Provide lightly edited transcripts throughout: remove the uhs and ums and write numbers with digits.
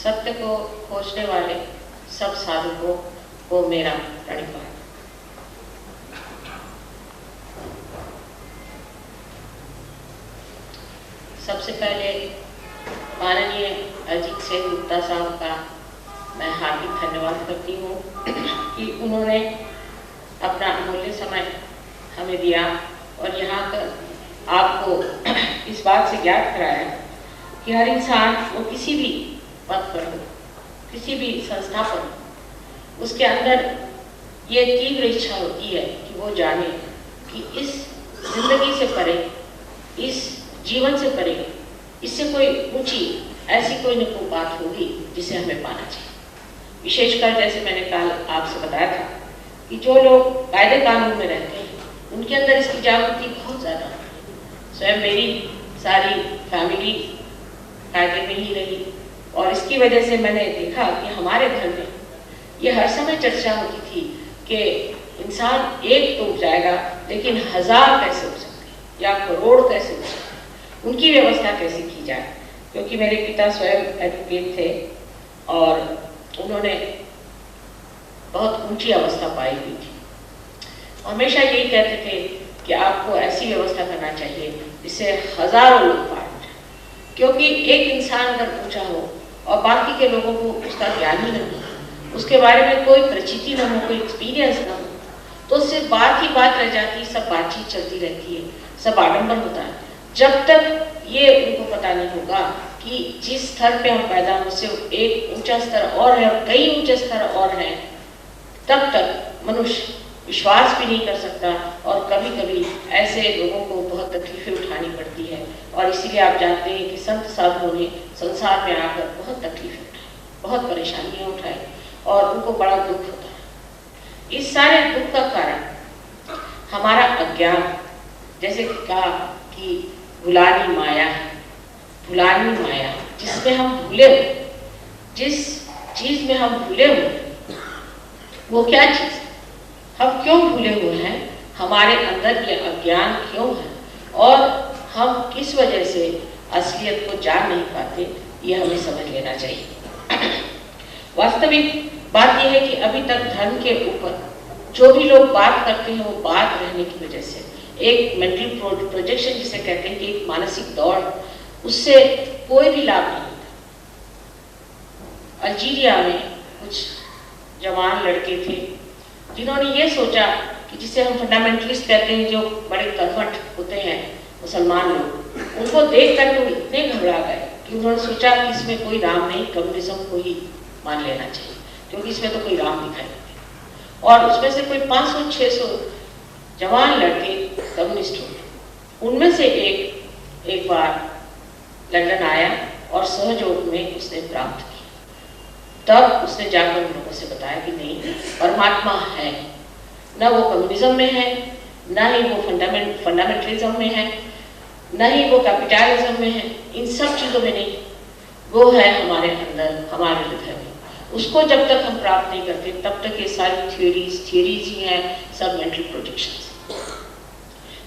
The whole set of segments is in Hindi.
सत्य को खोजने वाले सब साधकों को मेरा प्रणिपात। सबसे पहले माननीय अजीत सिंह गुप्ता साहब का मैं हार्दिक धन्यवाद करती हूँ कि उन्होंने अपना अमूल्य समय हमें दिया और यहाँ तक आपको इस बात से ज्ञात कराया कि हर इंसान वो किसी भी पद पर हो, किसी भी संस्था पर हो, उसके अंदर ये तीव्र इच्छा होती है कि वो जाने कि इस जिंदगी से परे, इस जीवन से परे, इससे कोई ऊंची ऐसी कोई न कोई बात होगी जिसे हमें पाना चाहिए। विशेषकर जैसे मैंने कल आपसे बताया था कि जो लोग कायदे कानून में रहते हैं उनके अंदर इसकी जागृति बहुत ज़्यादा है। स्वयं मेरी सारी फैमिली कायदे में ही रही और इसकी वजह से मैंने देखा कि हमारे घर में ये हर समय चर्चा होती थी कि इंसान एक तो उठ जाएगा लेकिन 1000 कैसे उठ सकते या करोड़ कैसे उठ सकते, उनकी व्यवस्था कैसे की जाए। क्योंकि मेरे पिता स्वयं एडवोकेट थे और उन्होंने बहुत ऊंची अवस्था पाई हुई थी। हमेशा यही कहते थे कि आपको ऐसी व्यवस्था करना चाहिए जिससे हजारों लोग पार हो जाए, क्योंकि एक इंसान अगर ऊंचा हो और बाकी के लोगों को उसका ज्ञान ही न हो, उसके बारे में कोई परिचिति न हो, कोई एक्सपीरियंस न हो, तो सिर्फ बात ही बात रह जाती है, सब बातचीत चलती रहती है, सब आडंबर होता है। जब तक ये उनको पता नहीं होगा कि जिस स्तर पे हम पैदा हो उससे एक ऊंचा स्तर और है और कई ऊंचे स्तर और हैं, तब तक मनुष्य विश्वास भी नहीं कर सकता और कभी कभी ऐसे लोगों को बहुत तकलीफें उठानी पड़ती है। और इसीलिए आप जानते हैं कि संत साधुओं ने संसार में आकर बहुत तकलीफें उठाई, बहुत परेशानियां उठाई और उनको बड़ा दुख होता है। इस सारे दुख का कारण हमारा अज्ञान, जैसे कि कहा कि भुलानी माया है, भुलानी माया, जिसमें हम भूले हुए, जिस चीज में हम भूले हुए, वो क्या चीज, हम क्यों भूले हुए हैं, हमारे अंदर ये अज्ञान क्यों है और हम किस वजह से असलियत को जान नहीं पाते, ये हमें समझ लेना चाहिए। वास्तविक बात यह है कि अभी तक धर्म के ऊपर जो भी लोग बात करते हैं वो बात रहने की वजह से एक मेंटल प्रोजेक्शन जिसे कहते हैं कि एक मानसिक दौड़, उससे कोई भी लाभ नहीं होता। अल्जीरिया में कुछ जवान लड़के थे जिन्होंने ये सोचा कि जिसे हम फंडामेंटलिस्ट कहते हैं, जो बड़े कर्मठ होते हैं मुसलमान लोग, उनको देख कर वो इतने घबरा गए कि उन्होंने सोचा कि इसमें कोई राम नहीं, कम्युनिज्म को ही मान लेना चाहिए, क्योंकि इसमें तो कोई राम दिखाई नहीं देता। और उसमें से कोई 500-600 जवान लड़के कम्युनिस्ट हो गए। उनमें से एक बार लंदन आया और सहयोग में उसने प्राप्त किया। तब उसने जाकर उन लोगों से बताया कि नहीं, परमात्मा है, न वो कम्युनिज्म में है, न ही वो फंडामेंटलिज्म में है, न ही वो कैपिटलिज्म में है, इन सब चीज़ों में नहीं, वो है हमारे अंदर, हमारे हृदय में। उसको जब तक हम प्राप्त नहीं करते तब तक ये सारी थियोरीज ही हैं, सब मेंटल प्रोजेक्शंस,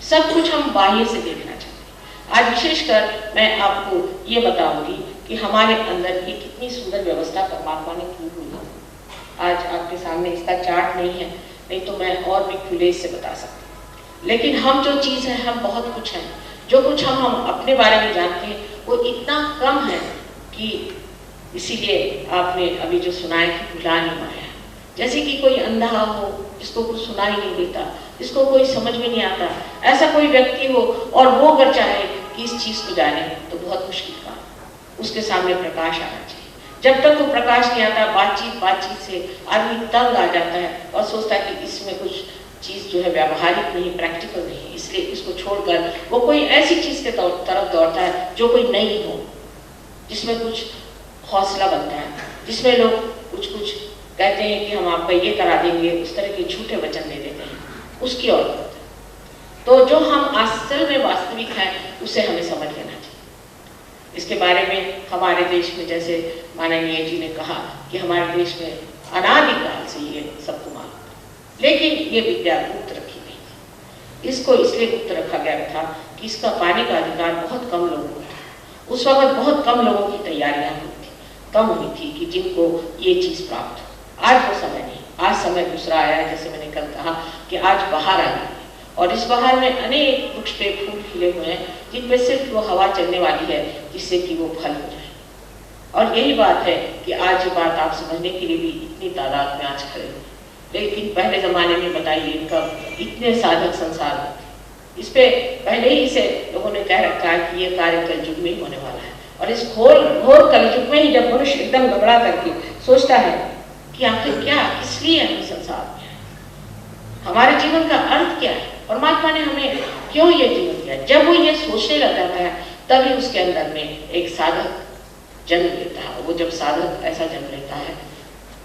सब कुछ हम बाह्य से देखना चाहते हैं। आज विशेषकर मैं आपको ये बताऊंगी कि हमारे अंदर ये कितनी सुंदर व्यवस्था परमात्मा ने की हुई है। आज आपके सामने इसका चार्ट नहीं है, नहीं तो मैं और भी खुले से बता सकती हूँ। लेकिन हम जो चीज़ है, हम बहुत कुछ हैं, जो कुछ हम अपने बारे में जानते हैं वो इतना कम है कि इसीलिए आपने अभी जो सुना है कि भुला नहीं माया, जैसे कि कोई अंधा हो जिसको कुछ सुना ही नहीं देता, जिसको कोई समझ में नहीं आता, ऐसा कोई व्यक्ति हो और वो अगर चाहे कि इस चीज़ को जाने तो बहुत मुश्किल काम, उसके सामने प्रकाश आना चाहिए। जब तक वो प्रकाश नहीं आता, बातचीत से आदमी तंग आ जाता है और सोचता है कि इसमें कुछ चीज़ जो है व्यावहारिक नहीं, प्रैक्टिकल नहीं, इसलिए इसको छोड़कर वो कोई ऐसी चीज़ के तरफ दौड़ता है जो कोई नहीं हो, जिसमें कुछ हौसला बनता है, जिसमें लोग कुछ कहते हैं कि हम आपका ये करा देंगे, उस तरह के झूठे वचन दे देते हैं, उसकी ओर होता है। तो जो हम असल में वास्तविक हैं उसे हमें समझ लेना चाहिए। इसके बारे में हमारे देश में, जैसे माननीय जी ने कहा कि हमारे देश में अनादिकाल से ये सबको मालूम था, लेकिन ये विद्या गुप्त रखी गई थी। इसको इसलिए गुप्त रखा गया था कि इसका पाने का अधिकार बहुत कम लोगों को था। उस वक्त बहुत कम लोगों की तैयारियां हुई थी, कम हुई थी कि जिनको ये चीज़ प्राप्त हो। आज वो समय नहीं, आज समय दूसरा आया है। जैसे मैंने कल कहा कि आज बाहर आ गई है और इस बहार में अनेक वृक्ष पे फूल खिले हुए हैं जिनमें सिर्फ वो हवा चलने वाली है जिससे कि वो फल हो जाए। और यही बात है कि आज ये बात आप समझने के लिए भी इतनी तादाद में आज खड़े हैं। लेकिन पहले ज़माने में बताइए इनका इतने साधक संसार में थे। इस पे पहले ही से लोगों ने कह रखा है कि ये कार्य कलयुग में ही होने वाला है। और इस घोर कलयुग में ही जब मनुष्य एकदम घबरा करके सोचता है कि आखिर क्या, किस लिए हम संसार में हैं, हमारे जीवन का अर्थ क्या है, परमात्मा ने हमें क्यों ये जीवन दिया, जब वो ये सोचने लग जाता है तभी उसके अंदर में एक साधक जन्म लेता है। वो जब साधक ऐसा जन्म लेता है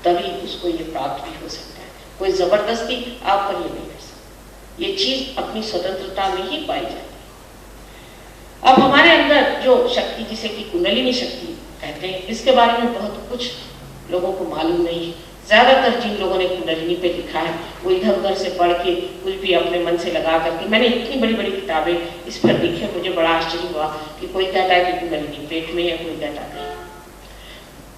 तभी उसको ये प्राप्त भी हो सकता है। कोई जबरदस्ती आप पर ये नहीं कर सकता। ये चीज अपनी स्वतंत्रता में ही पाई जाती है। अब हमारे अंदर जो शक्ति जिसे कि कुंडलिनी शक्ति कहते हैं, इसके बारे में बहुत कुछ लोगों को मालूम नहीं है। ज्यादातर जिन लोगों ने कुंडलिनी पे लिखा है वो इधर उधर से पढ़ के कुछ भी अपने मन से लगा करके, मैंने इतनी बड़ी बड़ी किताबें इस पर लिखी, मुझे बड़ा आश्चर्य हुआ कि कोई कहता है कि कुंडलिनी पेट में है, कोई कहता नहीं।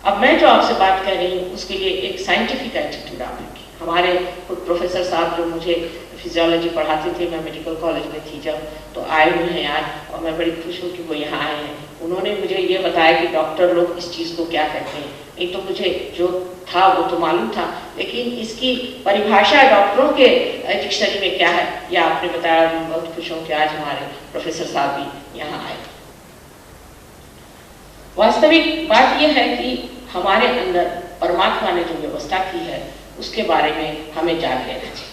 अब मैं जो आपसे बात कर रही हूँ उसके लिए एक साइंटिफिक एटीट्यूड आप रखिए। हमारे खुद प्रोफेसर साहब जो मुझे फिजियोलॉजी पढ़ाते थे, मैं मेडिकल कॉलेज में थी जब, तो आए हुए हैं आज और मैं बड़ी खुश हूँ कि वो यहाँ आए हैं। उन्होंने मुझे ये बताया कि डॉक्टर लोग इस चीज़ को क्या कहते हैं। नहीं तो मुझे जो था वो तो मालूम था, लेकिन इसकी परिभाषा डॉक्टरों के डिक्शनरी में क्या है ये आपने बताया। मैं बहुत खुश हूँ कि आज हमारे प्रोफेसर साहब भी यहाँ आए। वास्तविक बात यह है कि हमारे अंदर परमात्मा ने जो व्यवस्था की है उसके बारे में हमें जान लेना चाहिए।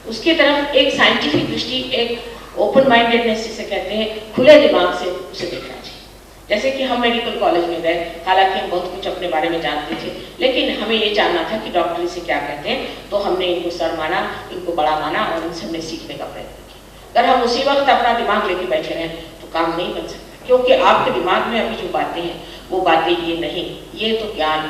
उसकी तरफ एक साइंटिफिक दृष्टि, एक ओपन माइंडेडनेस जिसे कहते हैं, खुले दिमाग से उसे देखना चाहिए। जैसे कि हम मेडिकल कॉलेज में गए, हालांकि हम बहुत कुछ अपने बारे में जानते थे, लेकिन हमें ये जानना था कि डॉक्टर इसे क्या कहते हैं, तो हमने इनको सर माना, इनको बड़ा माना और इनसे हमने सीखने का प्रयत्न किया। अगर हम उसी वक्त अपना दिमाग लेके बैठे रहें तो काम नहीं बन सकता, क्योंकि आपके दिमाग में अभी जो बातें हैं वो बातें ये नहीं, ये तो ज्ञान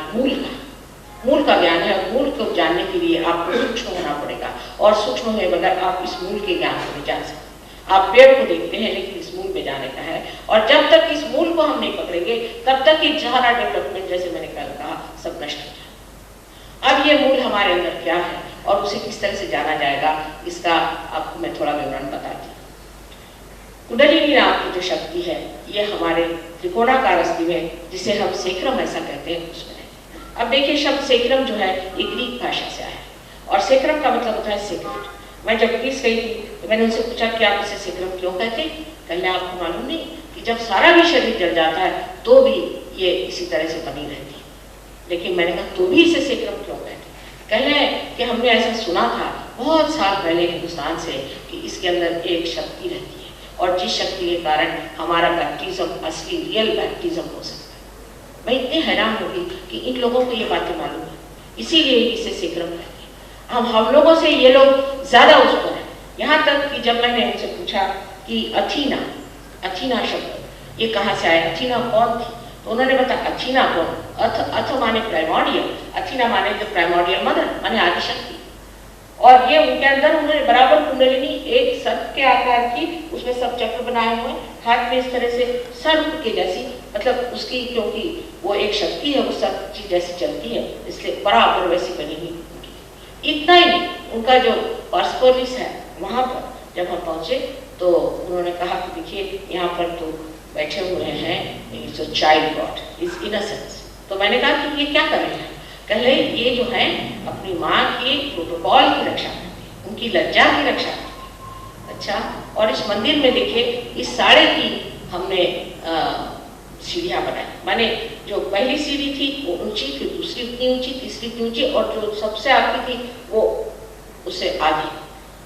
मूल का ज्ञान है। और मूल को जानने के लिए आपको सूक्ष्म होना पड़ेगा, और सूक्ष्म हुए बगैर आप इस मूल के ज्ञान को नहीं जान सकते। आप पेड़ को देखते हैं लेकिन इस मूल में जाने का है, और जब तक इस मूल को हम नहीं पकड़ेंगे तब तक ये सारा डेवलपमेंट, जैसे मैंने कल कहा, सब नष्ट हो जाए। अब ये मूल हमारे अंदर क्या है और उसे किस तरह से जाना जाएगा, इसका आपको मैं थोड़ा विवरण बताती हूँ। कुंडलिनी नाम की जो शक्ति है ये हमारे त्रिकोणाकार अस्थि में, जिसे हम सेक्रम ऐसा कहते हैं, उसमें है। अब देखिए, शब्द सेक्रम जो है ये ग्रीक भाषा से आया है, और सेक्रम का मतलब होता है सेक्रेट। मैं जब ग्रीस गई थी तो मैंने उनसे पूछा कि आप इसे सेक्रम क्यों कहते हैं। कहने आपको मालूम नहीं कि जब सारा भी शरीर जल जाता है तो भी ये इसी तरह से बनी रहती है। लेकिन मैंने कहा तो भी इसे सेक्रम क्यों कहते हैं। कहने कि हमने ऐसा सुना था बहुत साल पहले हिंदुस्तान से कि इसके अंदर एक शक्ति रहती है, और जिस शक्ति के कारण हमारा बैप्टिज्म असली रियल बैप्टिज्म हो सकता है। मैं इतनी हैरान होगी कि इन लोगों को ये बातें मालूम है, इसीलिए इसे सेक्रम कहते हैं। हम लोगों से ये लोग ज्यादा उस पर हैं। यहाँ तक कि जब मैंने उनसे पूछा कि अथीना शब्द ये कहाँ से आया, अथीना कौन थी, तो उन्होंने बताया अथीना कौन, अथ माने प्राइमोर्डियल, अथीना माने द प्राइमोर्डियल मदर, माने आदिशक्ति। और ये उनके अंदर उन्होंने बराबर कुंडलिनी एक सर्प के आकार की, उसमें सब चक्र बनाए हुए, हाथ में इस तरह से सर्प के जैसी, मतलब उसकी क्योंकि वो एक शक्ति है, वो सर्प की जैसी चलती है, इसलिए बराबर वैसी बनी हुई। इतना ही नहीं, उनका जो पर्सपोलिस है वहाँ पर जब हम पहुँचे तो उन्होंने कहा कि देखिए यहाँ पर तो बैठे हुए हैं it's a child God, is innocence. तो मैंने कहा कि ये क्या कर रहे हैं। कह रहे ये जो है अपनी माँ के प्रोटोकॉल की रक्षा करते हैं, उनकी लज्जा की रक्षा करते हैं। अच्छा, और इस मंदिर में देखिए इस 3.5 हमने सीढ़ियाँ बनाई, माने जो पहली सीढ़ी थी वो ऊंची, फिर दूसरी उतनी ऊंची, तीसरी उतनी ऊंची, और जो सबसे आखिरी थी वो उससे आधी।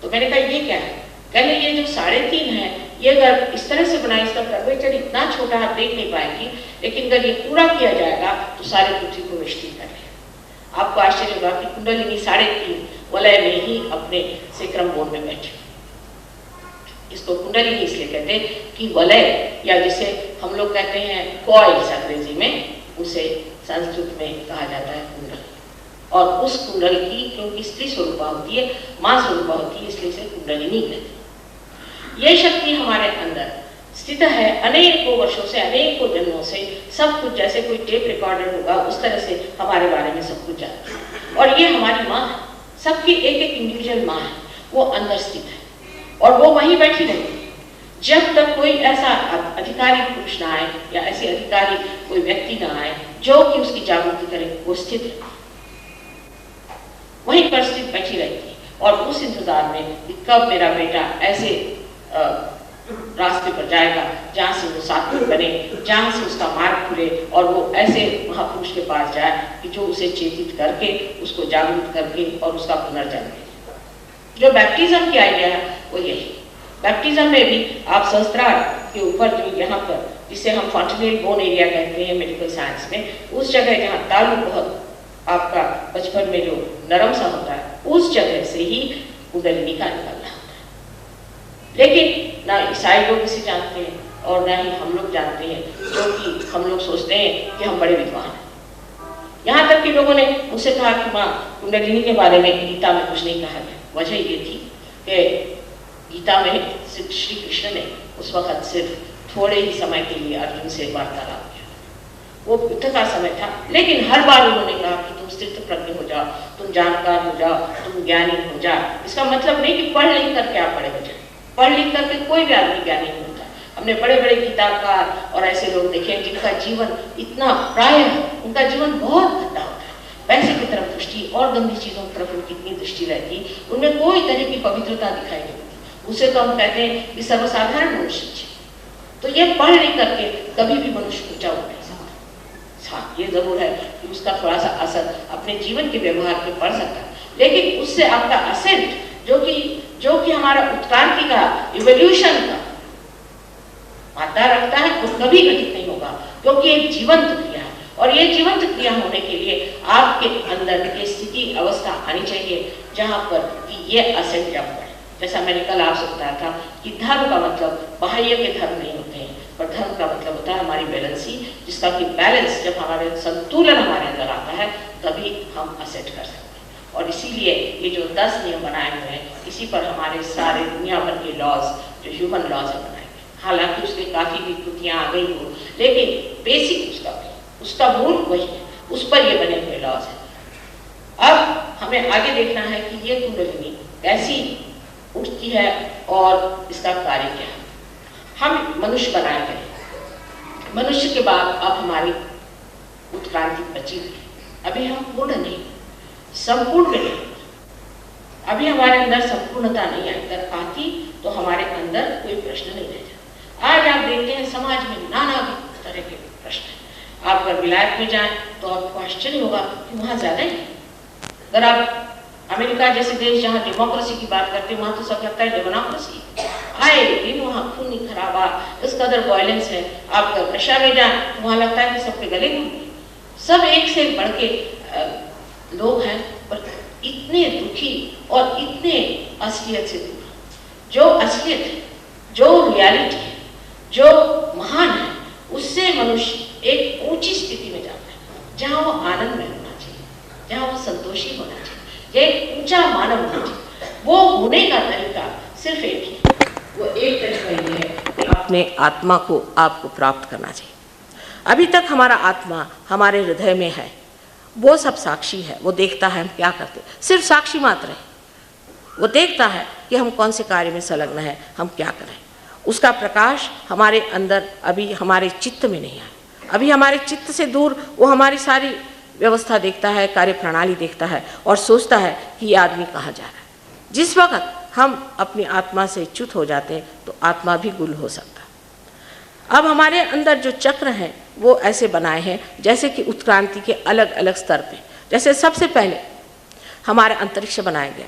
तो मैंने कहा ये क्या है। कहने ये जो 3.5 है ये अगर इस तरह से बनाए, इसका कर्वेचर इतना छोटा आप देख नहीं पाएंगी, लेकिन अगर ये पूरा किया जाएगा तो सारे पृथ्वी को वेष्टित कर लेगा। आपको आश्चर्य होगा कि कुंडलिनी 3.5 वलय में ही अपने सेक्रम बोन में बैठी। इसको कुंडलिनी इसलिए कहते हैं कि वलय, या जिसे हम लोग कहते हैं कॉइल्स अंग्रेजी में, उसे संस्कृत में कहा जाता है कुंडल। और उस कुंडल की क्योंकि स्त्री स्वरूपा होती है, माँ स्वरूपा होती है, इसलिए इसे कुंडलिनी कहते हैं। ये शक्ति हमारे अंदर स्थित है अनेकों वर्षों से, अनेकों जन्मों से। सब कुछ जैसे कोई टेप रिकॉर्डर होगा उस तरह से हमारे बारे में सब कुछ जानती है। और ये हमारी माँ है, सबकी एक एक इंडिविजुअल माँ है, वो अंदर स्थित है और वो वहीं बैठी रहेगी जब तक कोई ऐसा अधिकारी पुरुष ना आए या ऐसी अधिकारी कोई व्यक्ति ना आए जो कि उसकी जागृति करे। वो स्थित है, वहीं पर स्थित बैठी रहती है और उस इंतजार में कि कब मेरा बेटा ऐसे रास्ते पर जाएगा जहाँ से वो सात्विक बने, जहाँ से उसका मार्ग खुले और वो ऐसे महापुरुष के पास जाए कि जो उसे चेतित करके, उसको जागरूक करके और उसका पुनर्जन्म दे। जो बैप्टिज्म की आइडिया है वो यही। बैप्टिज्म में भी आप सहस्त्रार के ऊपर जो यहाँ पर, जिसे हम फॉन्टेनेल बोन एरिया कहते हैं मेडिकल साइंस में, उस जगह जहाँ तालु बहुत आपका बचपन में जो नरम सा होता है, उस जगह से ही कुंडलिनी का निकलना होता है। लेकिन ना ईसाई लोग इसे जानते हैं और ना ही हम लोग जानते हैं, जो कि हम लोग सोचते हैं कि हम बड़े विद्वान हैं। यहाँ तक कि लोगों ने मुझसे कहा कि माँ, कुंडलिनी के बारे में गीता में कुछ नहीं कहा है। वजह ये थी कि गीता में श्री कृष्ण ने उस वक्त सिर्फ थोड़े ही समय के लिए अर्जुन से वार्तालाप किया, वो युद्ध का समय था। लेकिन हर बार उन्होंने कहा कि तुम स्थित प्रज्ञ हो जाओ, तुम जानकार हो जाओ, तुम ज्ञानी हो जाओ। इसका मतलब नहीं कि पढ़ लिख करके आप बड़े हो जाए। पढ़ लिख करके कोई भी आदमी ज्ञानी नहीं होता। हमने बड़े बड़े गीताकार और ऐसे लोग देखे हैं जिनका जीवन इतना, प्राय उनका जीवन बहुत गंदा होता है, पैसे की तरफ दृष्टि और गंदी चीजों की तरफ उनकी इतनी दृष्टि रहती, उनमें कोई तरह की पवित्रता दिखाई नहीं देती। उसे तो हम कहते हैं कि सर्वसाधारण मनुष्य है। तो ये पढ़ लिख करके कभी भी मनुष्य ऊंचा उठ नहीं सकता। हाँ, ये जरूर है कि उसका थोड़ा सा असर अपने जीवन के व्यवहार पे पड़ सकता है, लेकिन उससे आपका असेंट जो कि हमारा उत्क्रांति का, इवोल्यूशन का मात्रा रखता है, वो कभी घटित नहीं होगा, क्योंकि एक जीवंत क्रिया है। और ये जीवंत क्रिया होने के लिए आपके अंदर ये स्थिति अवस्था आनी चाहिए जहां पर कि ये असेंट जब पड़े। जैसा मैंने कल आपसे बताया था कि धर्म का मतलब बाह्य के धर्म नहीं होते हैं, पर धर्म का मतलब होता है हमारी बैलेंसी, जिसका कि बैलेंस जब हमारे संतुलन हमारे अंदर आता है तभी हम असेट कर सकते हैं। और इसीलिए ये जो 10 नियम बनाए हुए हैं, इसी पर हमारे सारे दुनिया भर के लॉज, जो ह्यूमन लॉज है, बनाए गए। हालांकि उसके काफी विकृतियां आ गई हो, लेकिन बेसिक उसका मूल वही है, उस पर ये बने हुए लॉज है। अब हमें आगे देखना है कि ये कुंडलिनी कैसी उठती है और इसका कार्य क्या है। हम मनुष्य बनाए गए, मनुष्य के बाद अब हमारी उत्क्रांति बची हुई है। अभी हम पूर्ण नहीं, संपूर्ण नहीं, अभी हमारे अंदर संपूर्णता नहीं आई। अगर आती तो हमारे अंदर कोई प्रश्न नहीं रह जाता। आज आप देखते हैं समाज में नाना तरह के प्रश्न हैं। आप अगर विलायत में जाएं तो आपको आश्चर्य होगा कि वहाँ ज्यादा ही। अगर आप अमेरिका जैसे देश जहाँ डेमोक्रेसी की बात करते हैं, वहाँ तो सब लगता है डेमोक्रेसी आए दिन वहाँ खून खराबा, इस कदर वायलेंस है। आप रशिया में जाएं तो वहाँ लगता है कि सबके गले घूम गए। सब एक से बढ़ के लोग हैं, पर इतने दुखी और इतने असलियत से दूर। जो असलियत है, जो रियलिटी है, जो महान है, उससे मनुष्य एक ऊंची स्थिति में जाता है जहाँ वो आनंद में होना चाहिए, जहाँ वो संतोषी होना चाहिए, एक ऊंचा मानव होना चाहिए। वो होने का तरीका सिर्फ एक ही, वो एक तरीका ये है कि अपने आत्मा को आपको प्राप्त करना चाहिए। अभी तक हमारा आत्मा हमारे हृदय में है, वो सब साक्षी है, वो देखता है हम क्या करते, सिर्फ साक्षी मात्र है। वो देखता है कि हम कौन से कार्य में संलग्न है, हम क्या करें। उसका प्रकाश हमारे अंदर अभी हमारे चित्त में नहीं है। अभी हमारे चित्त से दूर वो हमारी सारी व्यवस्था देखता है, कार्य प्रणाली देखता है और सोचता है कि ये आदमी कहाँ जा रहा है। जिस वक्त हम अपनी आत्मा से च्युत हो जाते हैं तो आत्मा भी गुल हो सकता है। अब हमारे अंदर जो चक्र हैं वो ऐसे बनाए हैं जैसे कि उत्क्रांति के अलग अलग स्तर पे। जैसे सबसे पहले हमारा अंतरिक्ष बनाया गया।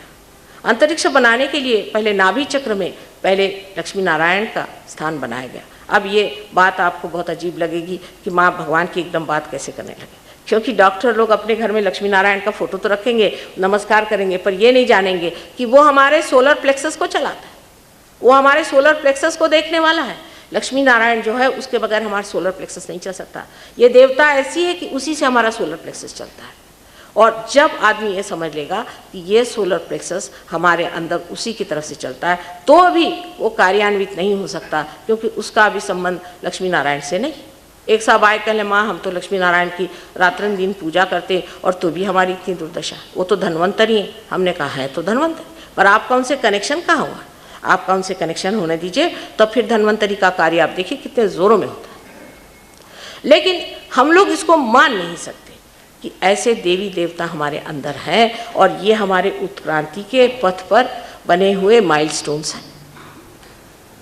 अंतरिक्ष बनाने के लिए पहले नाभि चक्र में पहले लक्ष्मी नारायण का स्थान बनाया गया। अब ये बात आपको बहुत अजीब लगेगी कि माँ भगवान की एकदम बात कैसे करने लगे, क्योंकि डॉक्टर लोग अपने घर में लक्ष्मी नारायण का फोटो तो रखेंगे, नमस्कार करेंगे, पर ये नहीं जानेंगे कि वो हमारे सोलर प्लेक्सस को चलाता है, वो हमारे सोलर प्लेक्सस को देखने वाला है। लक्ष्मी नारायण जो है उसके बगैर हमारा सोलर प्लेक्सस नहीं चल सकता। ये देवता ऐसी है कि उसी से हमारा सोलर प्लेक्सस चलता है। और जब आदमी ये समझ लेगा कि ये सोलर प्लेक्सस हमारे अंदर उसी की तरफ से चलता है, तो भी वो कार्यान्वित नहीं हो सकता, क्योंकि उसका भी संबंध लक्ष्मी नारायण से नहीं। एक साहब आए, कहले माँ हम तो लक्ष्मी नारायण की रात्रन दिन पूजा करते और तो भी हमारी इतनी दुर्दशा, वो तो धनवंतरी है। हमने कहा है तो धनवंतरी, पर आपका उनसे कनेक्शन कहाँ हुआ? आपका उनसे कनेक्शन होने दीजिए, तो फिर धनवंतरी का कार्य आप देखिए कितने जोरों में होता है। लेकिन हम लोग इसको मान नहीं सकते कि ऐसे देवी देवता हमारे अंदर हैं और ये हमारे उत्क्रांति के पथ पर बने हुए माइलस्टोन्स हैं।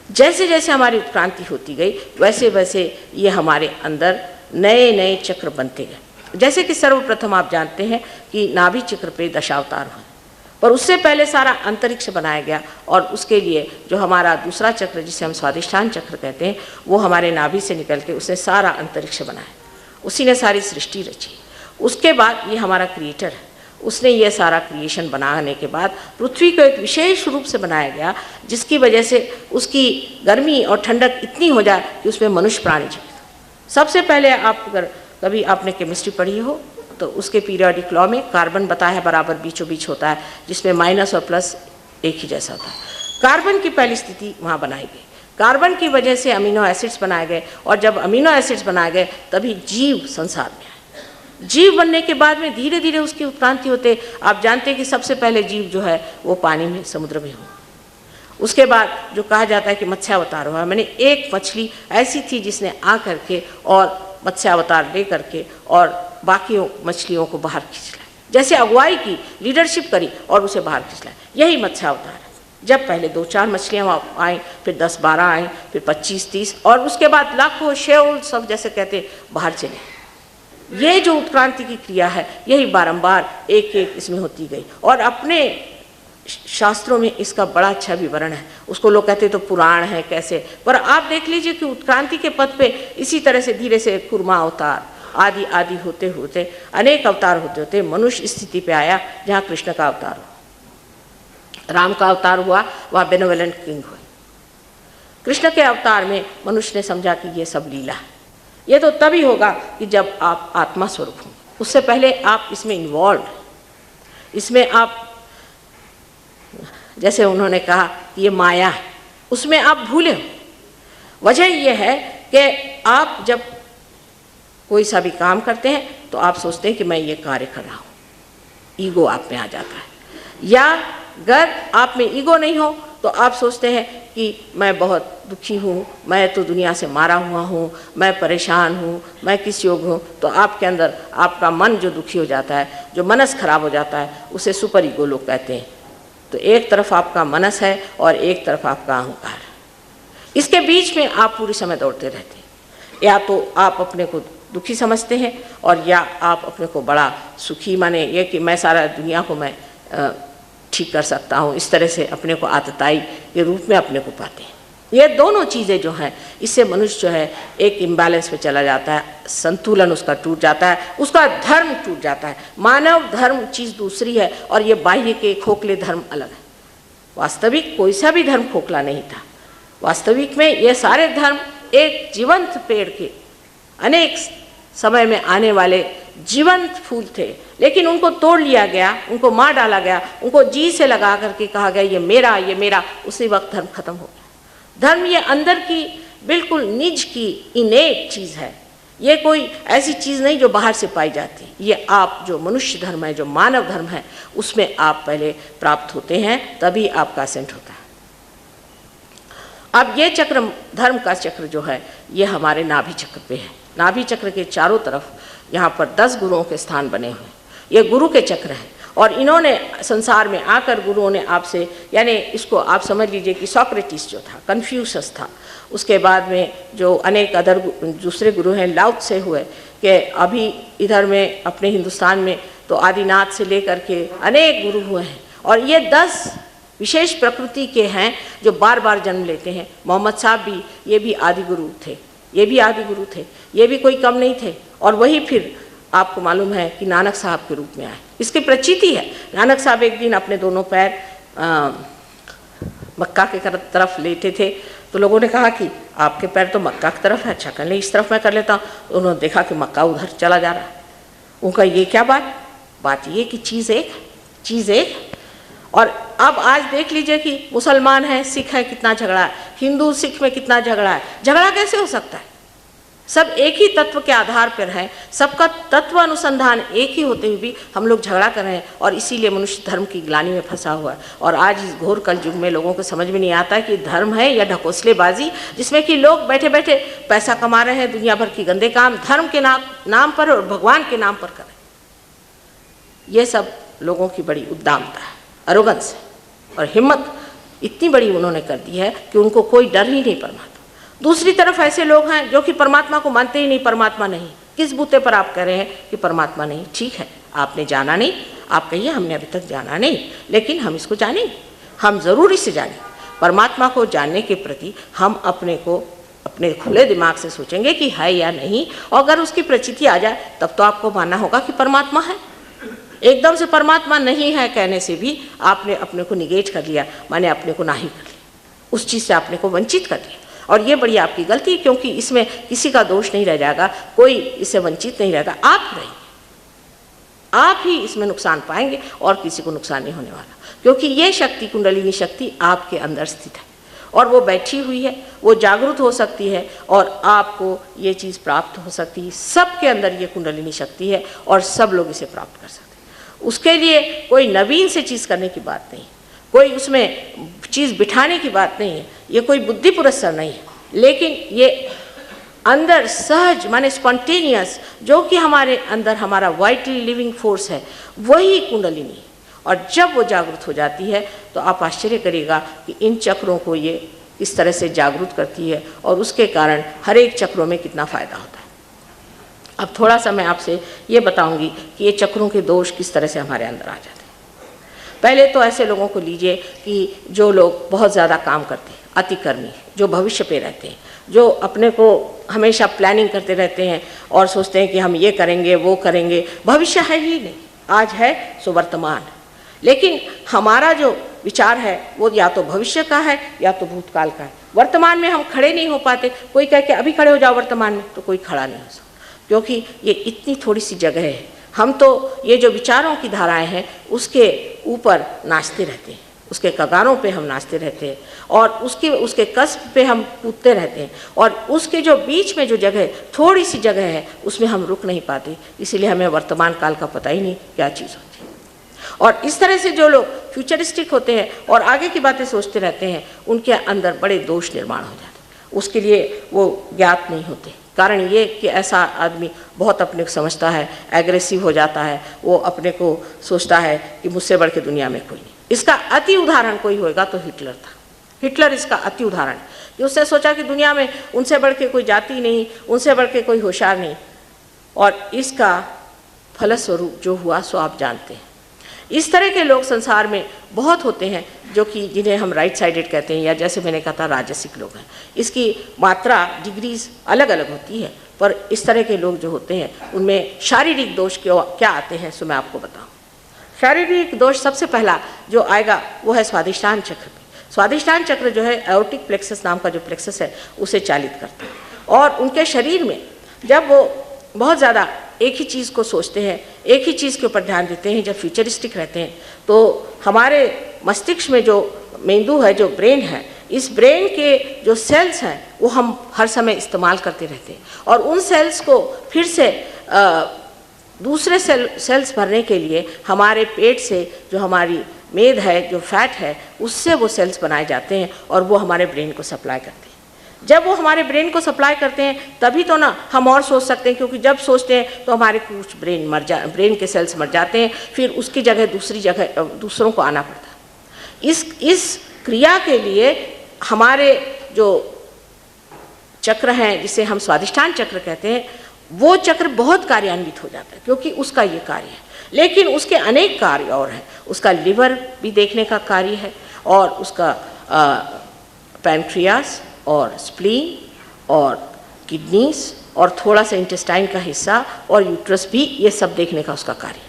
जैसे जैसे हमारी उत्क्रांति होती गई वैसे वैसे ये हमारे अंदर नए नए चक्र बनते गए। जैसे कि सर्वप्रथम आप जानते हैं कि नाभि चक्र पे दशावतार हुए, पर उससे पहले सारा अंतरिक्ष बनाया गया और उसके लिए जो हमारा दूसरा चक्र जिसे हम स्वादिष्ठान चक्र कहते हैं, वो हमारे नाभि से निकल के उसने सारा अंतरिक्ष बनाया, उसी ने सारी सृष्टि रची। उसके बाद ये हमारा क्रिएटर है, उसने ये सारा क्रिएशन बनाने के बाद पृथ्वी को एक विशेष रूप से बनाया गया, जिसकी वजह से उसकी गर्मी और ठंडक इतनी हो जाए कि उसमें मनुष्य प्राणी जीवित। सबसे पहले आप अगर कभी आपने केमिस्ट्री पढ़ी हो तो उसके पीरियोडिक लॉ में कार्बन बताया है बराबर बीचों बीच होता है, जिसमें माइनस और प्लस एक ही जैसा होता है। कार्बन की पहली स्थिति वहाँ बनाई गई, कार्बन की वजह से अमीनो एसिड्स बनाए गए, और जब अमीनो एसिड्स बनाए गए तभी जीव संसार में आए। जीव बनने के बाद में धीरे धीरे उसकी उत्क्रांति होते। आप जानते हैं कि सबसे पहले जीव जो है वो पानी में, समुद्र में हुआ। उसके बाद जो कहा जाता है कि मत्स्यावतार हुआ, मैंने एक मछली ऐसी थी जिसने आ करके और मत्स्यावतार ले करके और बाकी मछलियों को बाहर खींच लाया, जैसे अगुवाई की, लीडरशिप करी और उसे बाहर खींच लाया। यही मत्स्यावतार है। जब पहले 2-4 मछलियाँ आई, फिर 10-12 आई, फिर 25-30 और उसके बाद लाखों शेल सब जैसे कहते बाहर चले। ये जो उत्क्रांति की क्रिया है यही बारंबार एक एक इसमें होती गई, और अपने शास्त्रों में इसका बड़ा अच्छा विवरण है। उसको लोग कहते तो पुराण है कैसे, पर आप देख लीजिए कि उत्क्रांति के पथ पे इसी तरह से धीरे से कुर्मा अवतार आदि आदि होते होते अनेक अवतार होते होते मनुष्य स्थिति पे आया जहाँ कृष्ण का अवतार हुआ, राम का अवतार हुआ, वहाँ बेनोवेलेंट किंग हुए। कृष्ण के अवतार में मनुष्य ने समझा कि ये सब लीला है। ये तो तभी होगा कि जब आप आत्मा स्वरूप हों, उससे पहले आप इसमें इन्वॉल्व, इसमें आप जैसे उन्होंने कहा कि ये माया है, उसमें आप भूले हो। वजह यह है कि आप जब कोई सा भी काम करते हैं तो आप सोचते हैं कि मैं ये कार्य कर रहा हूँ, ईगो आप में आ जाता है। या अगर आप में ईगो नहीं हो तो आप सोचते हैं कि मैं बहुत दुखी हूँ, मैं तो दुनिया से मारा हुआ हूँ, मैं परेशान हूँ, मैं किस योग हूँ। तो आपके अंदर आपका मन जो दुखी हो जाता है, जो मनस खराब हो जाता है, उसे सुपर ईगो लोग कहते हैं। तो एक तरफ आपका मनस है और एक तरफ आपका अहंकार। इसके बीच में आप पूरे समय दौड़ते रहते हैं। या तो आप अपने को दुखी समझते हैं और या आप अपने को बड़ा सुखी, माने ये कि मैं सारा दुनिया को मैं ठीक कर सकता हूँ, इस तरह से अपने को आतताई के रूप में अपने को पाते हैं। ये दोनों चीज़ें जो हैं, इससे मनुष्य जो है एक इम्बैलेंस में चला जाता है, संतुलन उसका टूट जाता है, उसका धर्म टूट जाता है। मानव धर्म चीज़ दूसरी है और ये बाह्य के खोखले धर्म अलग है। वास्तविक कोई सा भी धर्म खोखला नहीं था। वास्तविक में ये सारे धर्म एक जीवंत पेड़ के अनेक समय में आने वाले जीवंत फूल थे, लेकिन उनको तोड़ लिया गया, उनको मार डाला गया, उनको जी से लगा करके कहा गया ये मेरा, ये मेरा। उसी वक्त धर्म खत्म हो गया। धर्म ये अंदर की बिल्कुल निज की इनेट चीज़ है, ये कोई ऐसी चीज़ नहीं जो बाहर से पाई जाती। ये आप जो मनुष्य धर्म है, जो मानव धर्म है, उसमें आप पहले प्राप्त होते हैं, तभी आपका असेंट होता है। अब ये चक्र, धर्म का चक्र जो है, ये हमारे नाभि चक्र पे है। नाभि चक्र के चारों तरफ यहाँ पर 10 गुरुओं के स्थान बने हुए, ये गुरु के चक्र हैं। और इन्होंने संसार में आकर गुरुओं ने आपसे, यानी इसको आप समझ लीजिए कि सोक्रेटिस जो था, कन्फ्यूशस था, उसके बाद में जो अनेक अदर दूसरे गुरु हैं, लाओ त्से हुए, कि अभी इधर में अपने हिंदुस्तान में तो आदिनाथ से लेकर के अनेक गुरु हुए हैं। और ये 10 विशेष प्रकृति के हैं जो बार बार जन्म लेते हैं। मोहम्मद साहब भी, ये भी आदि गुरु थे, ये भी आदि गुरु थे, ये भी कोई कम नहीं थे। और वही फिर आपको मालूम है कि नानक साहब के रूप में आए। इसकी प्रचीति है। नानक साहब एक दिन अपने दोनों पैर मक्का के तरफ लेटे थे, तो लोगों ने कहा कि आपके पैर तो मक्का की तरफ है, अच्छा कर ले, इस तरफ मैं कर लेता हूँ। उन्होंने देखा कि मक्का उधर चला जा रहा है। उनका ये क्या बात, बात ये कि चीज़ एक। और अब आज देख लीजिए कि मुसलमान है, सिख है, कितना झगड़ा है, हिंदू सिख में कितना झगड़ा है। झगड़ा कैसे हो सकता है? सब एक ही तत्व के आधार पर है, सबका तत्व अनुसंधान एक ही होते हुए भी हम लोग झगड़ा कर रहे हैं, और इसीलिए मनुष्य धर्म की ग्लानि में फंसा हुआ है। और आज इस घोर कल युग में लोगों को समझ में नहीं आता है कि धर्म है या ढकोसलेबाजी, जिसमें कि लोग बैठे बैठे पैसा कमा रहे हैं, दुनिया भर की गंदे काम धर्म के नाम पर और भगवान के नाम पर कर रहे हैं। ये सब लोगों की बड़ी उद्दामता है, अरोगंस है, और हिम्मत इतनी बड़ी उन्होंने कर दी है कि उनको कोई डर ही नहीं परमात्मा। दूसरी तरफ ऐसे लोग हैं जो कि परमात्मा को मानते ही नहीं, परमात्मा नहीं। किस बूते पर आप कह रहे हैं कि परमात्मा नहीं? ठीक है, आपने जाना नहीं, आप कहिए हमने अभी तक जाना नहीं, लेकिन हम इसको जानेंगे, हम ज़रूर इसे जानें। परमात्मा को जानने के प्रति हम अपने खुले दिमाग से सोचेंगे कि है या नहीं, और अगर उसकी प्रचिति आ जाए तब तो आपको मानना होगा कि परमात्मा है। एकदम से परमात्मा नहीं है कहने से भी आपने अपने को निगेट कर लिया, माने अपने को नाही कर लिया, उस चीज़ से अपने को वंचित कर लिया। और ये बड़ी आपकी गलती है, क्योंकि इसमें किसी का दोष नहीं रह जाएगा, कोई इससे वंचित नहीं रहेगा, आप रहेंगे, आप ही इसमें नुकसान पाएंगे और किसी को नुकसान नहीं होने वाला, क्योंकि ये शक्ति, कुंडलिनी शक्ति आपके अंदर स्थित है और वो बैठी हुई है, वो जागरूक हो सकती है और आपको ये चीज़ प्राप्त हो सकती है। सबके अंदर ये कुंडलिनी शक्ति है और सब लोग इसे प्राप्त कर सकते हैं। उसके लिए कोई नवीन से चीज़ करने की बात नहीं, कोई उसमें चीज़ बिठाने की बात नहीं है, ये कोई बुद्धि पुरस्कार नहीं है, लेकिन ये अंदर सहज माने स्पॉन्टेनियस, जो कि हमारे अंदर हमारा वाइटल लिविंग फोर्स है, वही कुंडलिनी है। और जब वो जागृत हो जाती है तो आप आश्चर्य करिएगा कि इन चक्रों को ये इस तरह से जागरूक करती है और उसके कारण हर एक चक्रों में कितना फ़ायदा होता है। अब थोड़ा सा मैं आपसे ये बताऊंगी कि ये चक्रों के दोष किस तरह से हमारे अंदर आ जाते हैं। पहले तो ऐसे लोगों को लीजिए कि जो लोग बहुत ज़्यादा काम करते हैं, अतिकर्मी, जो भविष्य पे रहते हैं, जो अपने को हमेशा प्लानिंग करते रहते हैं और सोचते हैं कि हम ये करेंगे वो करेंगे, भविष्य है ही नहीं, आज है सो वर्तमान। लेकिन हमारा जो विचार है वो या तो भविष्य का है या तो भूतकाल का है। वर्तमान में हम खड़े नहीं हो पाते। कोई कह के अभी खड़े हो जाओ वर्तमान में, तो कोई खड़ा नहीं हो सकता, क्योंकि ये इतनी थोड़ी सी जगह है। हम तो ये जो विचारों की धाराएं हैं उसके ऊपर नाचते रहते हैं, उसके कगारों पे हम नाचते रहते हैं और उसके कस्ब पे हम कूदते रहते हैं, और उसके जो बीच में जो जगह, थोड़ी सी जगह है, उसमें हम रुक नहीं पाते। इसीलिए हमें वर्तमान काल का पता ही नहीं क्या चीज़ होती है। और इस तरह से जो लोग फ्यूचरिस्टिक होते हैं और आगे की बातें सोचते रहते हैं, उनके अंदर बड़े दोष निर्माण हो जाते हैं। उसके लिए वो ज्ञात नहीं होते। कारण ये कि ऐसा आदमी बहुत अपने को समझता है, एग्रेसिव हो जाता है, वो अपने को सोचता है कि मुझसे बढ़ के दुनिया में कोई नहीं। इसका अति उदाहरण कोई होगा तो हिटलर था। हिटलर इसका अति उदाहरण है कि उसने सोचा कि दुनिया में उनसे बढ़ के कोई जाति नहीं, उनसे बढ़ के कोई होशियार नहीं, और इसका फलस्वरूप जो हुआ सो आप जानते हैं। इस तरह के लोग संसार में बहुत होते हैं, जो कि जिन्हें हम राइट साइडेड कहते हैं, या जैसे मैंने कहा था राजसिक लोग हैं। इसकी मात्रा, डिग्रीज अलग अलग होती है, पर इस तरह के लोग जो होते हैं उनमें शारीरिक दोष क्या आते हैं सो मैं आपको बताऊं। शारीरिक दोष सबसे पहला जो आएगा वो है स्वादिष्टान चक्र। स्वादिष्टान चक्र जो है एओर्टिक प्लेक्सस नाम का जो प्लेक्सस है उसे चालित करता है, और उनके शरीर में जब वो बहुत ज़्यादा एक ही चीज़ को सोचते हैं, एक ही चीज़ के ऊपर ध्यान देते हैं, जब फ्यूचरिस्टिक रहते हैं, तो हमारे मस्तिष्क में जो मेंदु है, जो ब्रेन है, इस ब्रेन के जो सेल्स हैं वो हम हर समय इस्तेमाल करते रहते हैं, और उन सेल्स को फिर से दूसरे सेल्स भरने के लिए हमारे पेट से जो हमारी मेद है, जो फैट है, उससे वो सेल्स बनाए जाते हैं और वो हमारे ब्रेन को सप्लाई करते हैं। जब वो हमारे ब्रेन को सप्लाई करते हैं तभी तो ना हम और सोच सकते हैं, क्योंकि जब सोचते हैं तो हमारे कुछ ब्रेन के सेल्स मर जाते हैं, फिर उसकी जगह दूसरों को आना पड़ता है। इस क्रिया के लिए हमारे जो चक्र हैं, जिसे हम स्वादिष्टान चक्र कहते हैं, वो चक्र बहुत कार्यान्वित हो जाता है, क्योंकि उसका ये कार्य है। लेकिन उसके अनेक कार्य और हैं। उसका लिवर भी देखने का कार्य है, और उसका पैनक्रियास और स्प्लीन और किडनीज और थोड़ा सा इंटेस्टाइन का हिस्सा और यूट्रस भी, ये सब देखने का उसका कार्य।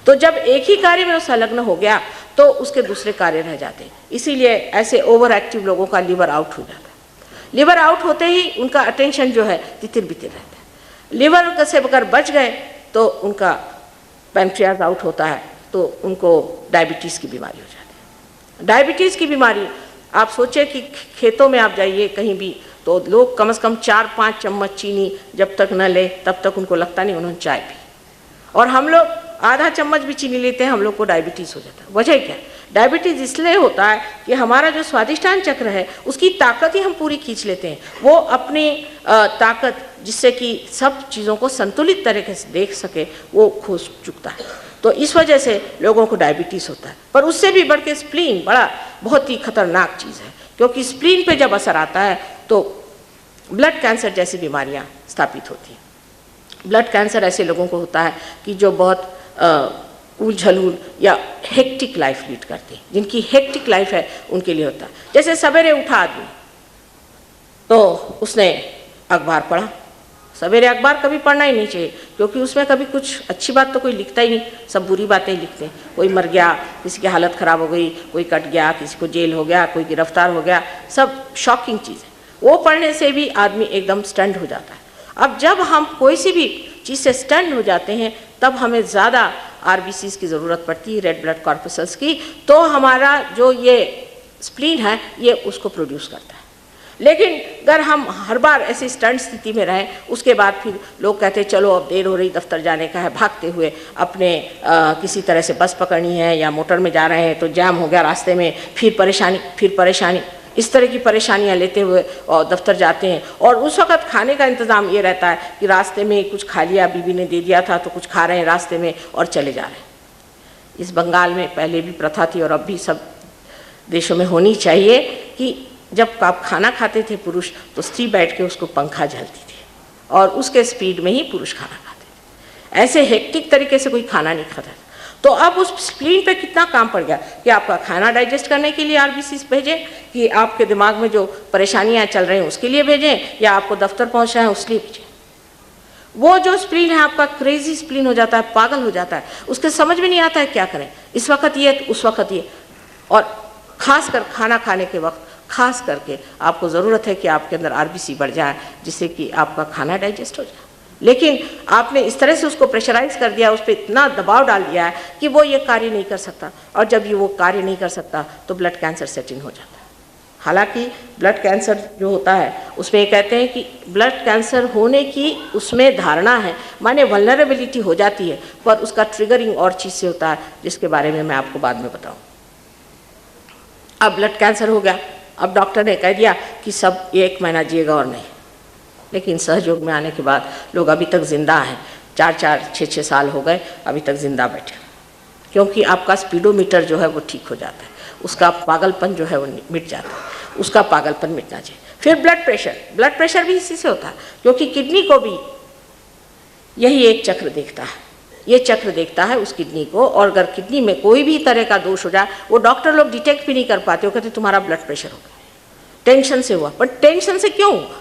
तो जब एक ही कार्य में वो संलग्न हो गया तो उसके दूसरे कार्य रह जाते हैं। इसीलिए ऐसे ओवर एक्टिव लोगों का लिवर आउट हो जाता है। लिवर आउट होते ही उनका अटेंशन जो है तितिर बितिर रहता है। लिवर से अगर बच गए तो उनका पैनक्रियाज आउट होता है तो उनको डायबिटीज़ की बीमारी हो जाती है। डायबिटीज़ की बीमारी, आप सोचें कि खेतों में आप जाइए कहीं भी तो लोग कम से कम 4-5 चम्मच चीनी जब तक न ले तब तक उनको लगता नहीं उन्होंने चाय पी, और हम लोग आधा चम्मच भी चीनी लेते हैं, हम लोग को डायबिटीज़ हो जाता है। वजह क्या है? डायबिटीज़ इसलिए होता है कि हमारा जो स्वादिष्टान चक्र है उसकी ताकत ही हम पूरी खींच लेते हैं। वो अपनी ताकत जिससे कि सब चीज़ों को संतुलित तरीके से देख सके वो खो चुकता है। तो इस वजह से लोगों को डायबिटीज़ होता है। पर उससे भी बढ़ के स्प्लीन बहुत ही खतरनाक चीज़ है, क्योंकि स्प्लीन पे जब असर आता है तो ब्लड कैंसर जैसी बीमारियां स्थापित होती हैं। ब्लड कैंसर ऐसे लोगों को होता है कि जो बहुत उलझलूल या हेक्टिक लाइफ लीड करते हैं, जिनकी हेक्टिक लाइफ है उनके लिए होता है। जैसे सवेरे उठा आदमी तो उसने अखबार पढ़ा, सवेरे अखबार कभी पढ़ना ही नहीं चाहिए, क्योंकि उसमें कभी कुछ अच्छी बात तो कोई लिखता ही नहीं, सब बुरी बातें ही लिखते हैं। कोई मर गया, किसी की हालत ख़राब हो गई, कोई कट गया, किसी को जेल हो गया, कोई गिरफ्तार हो गया, सब शॉकिंग चीज़ है। वो पढ़ने से भी आदमी एकदम स्टंट हो जाता है। अब जब हम कोई सी भी चीज़ से स्टंट हो जाते हैं तब हमें ज़्यादा RBCs की ज़रूरत पड़ती है, रेड ब्लड कॉर्पसल्स की, तो हमारा जो ये स्प्लीन है ये उसको प्रोड्यूस करता है। लेकिन अगर हम हर बार ऐसी स्टंट स्थिति में रहें, उसके बाद फिर लोग कहते हैं चलो अब देर हो रही, दफ्तर जाने का है, भागते हुए अपने किसी तरह से बस पकड़नी है या मोटर में जा रहे हैं तो जैम हो गया रास्ते में, फिर परेशानी, इस तरह की परेशानियां लेते हुए और दफ्तर जाते हैं। और उस वक्त खाने का इंतज़ाम ये रहता है कि रास्ते में कुछ खा लिया, बीवी ने दे दिया था तो कुछ खा रहे हैं रास्ते में और चले जा रहे हैं। इस बंगाल में पहले भी प्रथा थी और अब भी सब देशों में होनी चाहिए कि जब आप खाना खाते थे पुरुष तो स्त्री बैठ के उसको पंखा झलती थी और उसके स्पीड में ही पुरुष खाना खाते थे। ऐसे हेक्टिक तरीके से कोई खाना नहीं खाता था। तो अब उस स्प्लीन पे कितना काम पड़ गया कि आपका खाना डाइजेस्ट करने के लिए RBCs भेजें, कि आपके दिमाग में जो परेशानियां चल रही हैं उसके लिए भेजें, या आपको दफ्तर पहुंचना है उसके लिए भेजें। वो जो स्प्लीन है आपका क्रेजी स्प्लीन हो जाता है, पागल हो जाता है, उसके समझ में नहीं आता है क्या करें, इस वक्त ये उस वक्त ये। और ख़ासकर खाना खाने के वक्त खास करके आपको ज़रूरत है कि आपके अंदर RBC बढ़ जाए जिससे कि आपका खाना डाइजेस्ट हो जाए। लेकिन आपने इस तरह से उसको प्रेशराइज कर दिया, उस पर इतना दबाव डाल दिया है कि वो ये कार्य नहीं कर सकता, और जब ये वो कार्य नहीं कर सकता तो ब्लड कैंसर सेट इन हो जाता है। हालांकि ब्लड कैंसर जो होता है उसमें ये कहते हैं कि ब्लड कैंसर होने की उसमें धारणा है, माने वल्नरेबिलिटी हो जाती है, पर उसका ट्रिगरिंग और चीज़ से होता है जिसके बारे में मैं आपको बाद में बताऊँ। अब ब्लड कैंसर हो गया, अब डॉक्टर ने कह दिया कि सब 1 महीना जिएगा और नहीं, लेकिन सहयोग में आने के बाद लोग अभी तक ज़िंदा हैं, 4-4, 6-6 साल हो गए अभी तक ज़िंदा बैठे, क्योंकि आपका स्पीडोमीटर जो है वो ठीक हो जाता है, उसका पागलपन जो है वो मिट जाता है, उसका पागलपन मिटना चाहिए। फिर ब्लड प्रेशर भी इसी से होता है, क्योंकि किडनी को भी यही एक चक्र देखता है, ये चक्र देखता है उस किडनी को, और अगर किडनी में कोई भी तरह का दोष हो जाए वो डॉक्टर लोग डिटेक्ट भी नहीं कर पाते, वो कहते तुम्हारा ब्लड प्रेशर हो गया, टेंशन से हुआ। पर टेंशन से क्यों हुआ?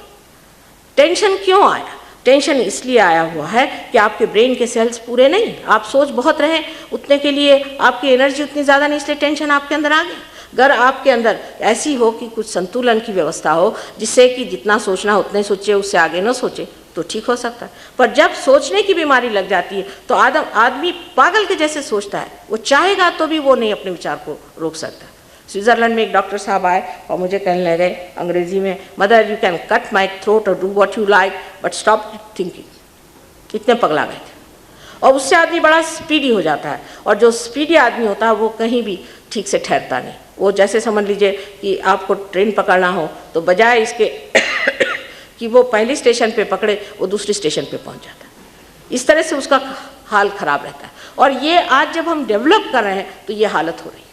टेंशन क्यों आया? टेंशन इसलिए आया हुआ है कि आपके ब्रेन के सेल्स पूरे नहीं, आप सोच बहुत रहे उतने के लिए आपकी एनर्जी उतनी ज़्यादा नहीं, इसलिए टेंशन आपके अंदर आ गई। अगर आपके अंदर ऐसी हो कि कुछ संतुलन की व्यवस्था हो जिससे कि जितना सोचना उतने सोचे, उससे आगे न सोचे, तो ठीक हो सकता है। पर जब सोचने की बीमारी लग जाती है तो आदमी पागल के जैसे सोचता है, वो चाहेगा तो भी वो नहीं अपने विचार को रोक सकता। स्विट्ज़रलैंड में एक डॉक्टर साहब आए और मुझे कहने लगे अंग्रेजी में, mother you can cut my throat और do what you like but stop thinking. इतने पगला गए थे। और उससे आदमी बड़ा स्पीडी हो जाता है, और जो स्पीडी आदमी होता है वो कहीं भी ठीक से ठहरता नहीं। वो जैसे समझ लीजिए कि आपको ट्रेन पकड़ना हो तो बजाय इसके कि वो पहली स्टेशन पे पकड़े, वो दूसरी स्टेशन पे पहुंच जाता है। इस तरह से उसका हाल ख़राब रहता है। और ये आज जब हम डेवलप कर रहे हैं तो ये हालत हो रही है।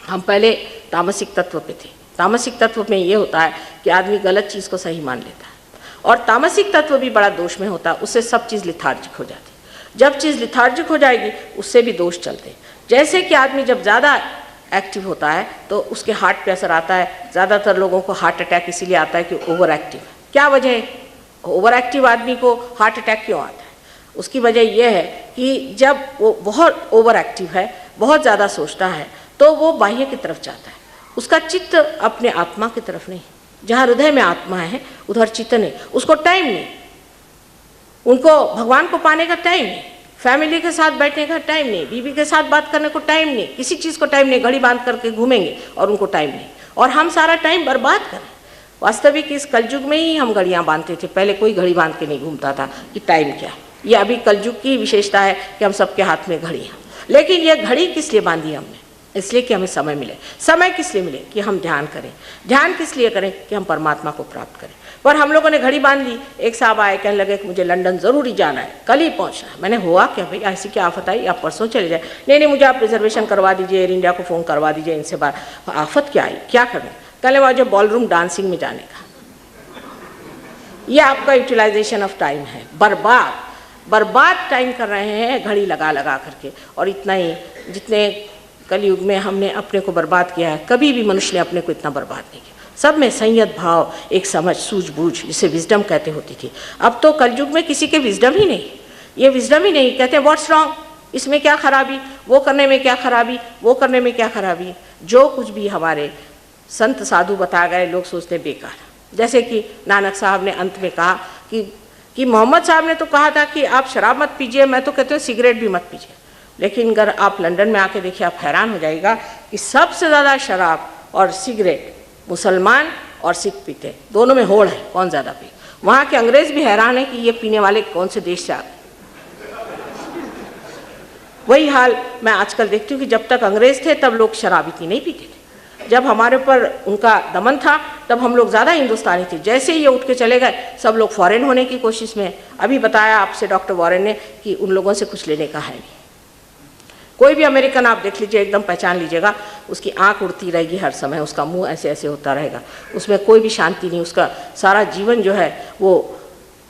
हम पहले तामसिक तत्व पे थे। तामसिक तत्व में ये होता है कि आदमी गलत चीज़ को सही मान लेता है, और तामसिक तत्व भी बड़ा दोष में होता है, उससे सब चीज़ लिथार्जिक हो जाती है। जब चीज़ लिथार्जिक हो जाएगी उससे भी दोष चलते हैं। जैसे कि आदमी जब ज़्यादा एक्टिव होता है तो उसके हार्ट पे असर आता है। ज़्यादातर लोगों को हार्ट अटैक इसीलिए आता है कि ओवर एक्टिव है। क्या वजह है ओवर एक्टिव आदमी को हार्ट अटैक क्यों आता है? उसकी वजह यह है कि जब वो बहुत ओवर एक्टिव है, बहुत ज़्यादा सोचता है, तो वो बाह्य की तरफ जाता है, उसका चित्त अपने आत्मा की तरफ नहीं। जहाँ हृदय में आत्मा है उधर चित्त नहीं, उसको टाइम नहीं, उनको भगवान को पाने का टाइम नहीं, फैमिली के साथ बैठने का टाइम नहीं, बीवी के साथ बात करने को टाइम नहीं, किसी चीज़ को टाइम नहीं, घड़ी बांध करके घूमेंगे और उनको टाइम नहीं, और हम सारा टाइम बर्बाद करें। वास्तविक इस कलयुग में ही हम घड़ियाँ बांधते थे, पहले कोई घड़ी बांध के नहीं घूमता था कि टाइम क्या। ये अभी कलयुग की विशेषता है कि हम सबके हाथ में घड़ी है। लेकिन ये घड़ी किस लिए बांधी हमने? इसलिए कि हमें समय मिले। समय किस लिए मिले? कि हम ध्यान करें। ध्यान किस लिए करें? कि हम परमात्मा को प्राप्त करें। पर हम लोगों ने घड़ी बांध ली। एक साहब आए, कहने लगे कि मुझे लंदन ज़रूरी जाना है, कल ही पहुंचना है। मैंने हुआ क्या भाई, ऐसी क्या आफत आई, आप परसों चले जाए? नहीं, मुझे आप रिजर्वेशन करवा दीजिए, एयर इंडिया को फ़ोन करवा दीजिए, इनसे बात। आफत क्या आई, क्या करें? कहने मुझे बॉलरूम डांसिंग में जाने का। ये आपका यूटिलाइजेशन ऑफ टाइम है, बर्बाद टाइम कर रहे हैं घड़ी लगा लगा करके। और इतना ही, जितने कलयुग में हमने अपने को बर्बाद किया है, कभी भी मनुष्य ने अपने को इतना बर्बाद नहीं किया। सब में संयत भाव, एक समझ, सूझबूझ, जिसे विजडम कहते होती थी। अब तो कलयुग में किसी के विजडम ही नहीं, ये विजडम ही नहीं। कहते हैं व्हाट्स रॉन्ग, इसमें क्या खराबी, वो करने में क्या खराबी, वो करने में क्या खराबी। जो कुछ भी हमारे संत साधु बता गए, लोग सोचते बेकार। जैसे कि नानक साहब ने अंत में कहा कि मोहम्मद साहब ने तो कहा था कि आप शराब मत पीजिए, मैं तो कहती हूँ सिगरेट भी मत पीजिए। लेकिन अगर आप लंदन में आके देखिए, आप हैरान हो जाएगा कि सबसे ज़्यादा शराब और सिगरेट मुसलमान और सिख पीते हैं, दोनों में होड़ है कौन ज़्यादा पी। वहाँ के अंग्रेज़ भी हैरान है कि ये पीने वाले कौन से देश से आ गए। वही हाल मैं आजकल देखती हूँ कि जब तक अंग्रेज़ थे तब लोग शराब इतनी नहीं पीते थे। जब हमारे ऊपर उनका दमन था तब हम लोग ज़्यादा हिंदुस्तानी थे। जैसे ही ये उठ के चले गए, सब लोग फॉरेन होने की कोशिश में। अभी बताया आपसे डॉक्टर वॉरेन ने कि उन लोगों से कुछ लेने का है नहीं। कोई भी अमेरिकन आप देख लीजिए, एकदम पहचान लीजिएगा, उसकी आंख उड़ती रहेगी हर समय, उसका मुंह ऐसे ऐसे होता रहेगा, उसमें कोई भी शांति नहीं। उसका सारा जीवन जो है, वो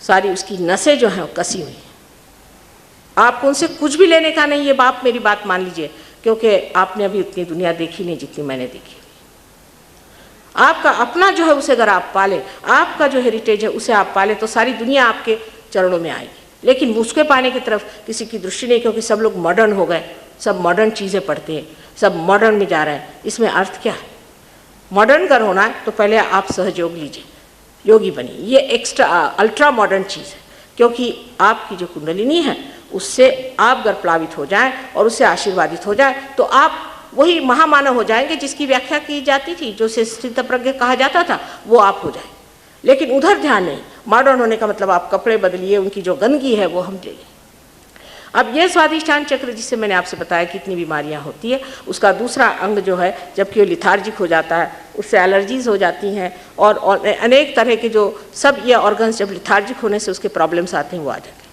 सारी उसकी नसें जो हैं कसी हुई। आपको उनसे कुछ भी लेने का नहीं है। बाप मेरी बात मान लीजिए, क्योंकि आपने अभी उतनी दुनिया देखी नहीं जितनी मैंने देखी। आपका अपना जो है उसे अगर आप पाले, आपका जो हेरिटेज है उसे आप पाले, तो सारी दुनिया आपके चरणों में आएगी। लेकिन उसके पाने की तरफ किसी की दृष्टि नहीं, क्योंकि सब लोग मॉडर्न हो गए, सब मॉडर्न चीज़ें पढ़ते हैं, सब मॉडर्न में जा रहे हैं। इसमें अर्थ क्या है? मॉडर्न अगर होना है तो पहले आप सहयोग लीजिए, योगी बनिए। ये एक्स्ट्रा अल्ट्रा मॉडर्न चीज़ है, क्योंकि आपकी जो कुंडलिनी है उससे आप अगर प्लावित हो जाएं और उससे आशीर्वादित हो जाए तो आप वही महामानव हो जाएंगे जिसकी व्याख्या की जाती थी, जो स्थितप्रज्ञ कहा जाता था, वो आप हो जाए। लेकिन उधर ध्यान नहीं। मॉडर्न होने का मतलब आप कपड़े बदलिए, उनकी जो गंदगी है वो हम लेंगे। अब ये स्वादिष्ठान चक्र जिससे मैंने आपसे बताया कितनी बीमारियां होती है, उसका दूसरा अंग जो है, जबकि वो लिथार्जिक हो जाता है, उससे एलर्जीज हो जाती हैं और अनेक तरह के जो सब ये ऑर्गन्स जब लिथार्जिक होने से उसके प्रॉब्लम्स आते हैं, वो आ जाते हैं।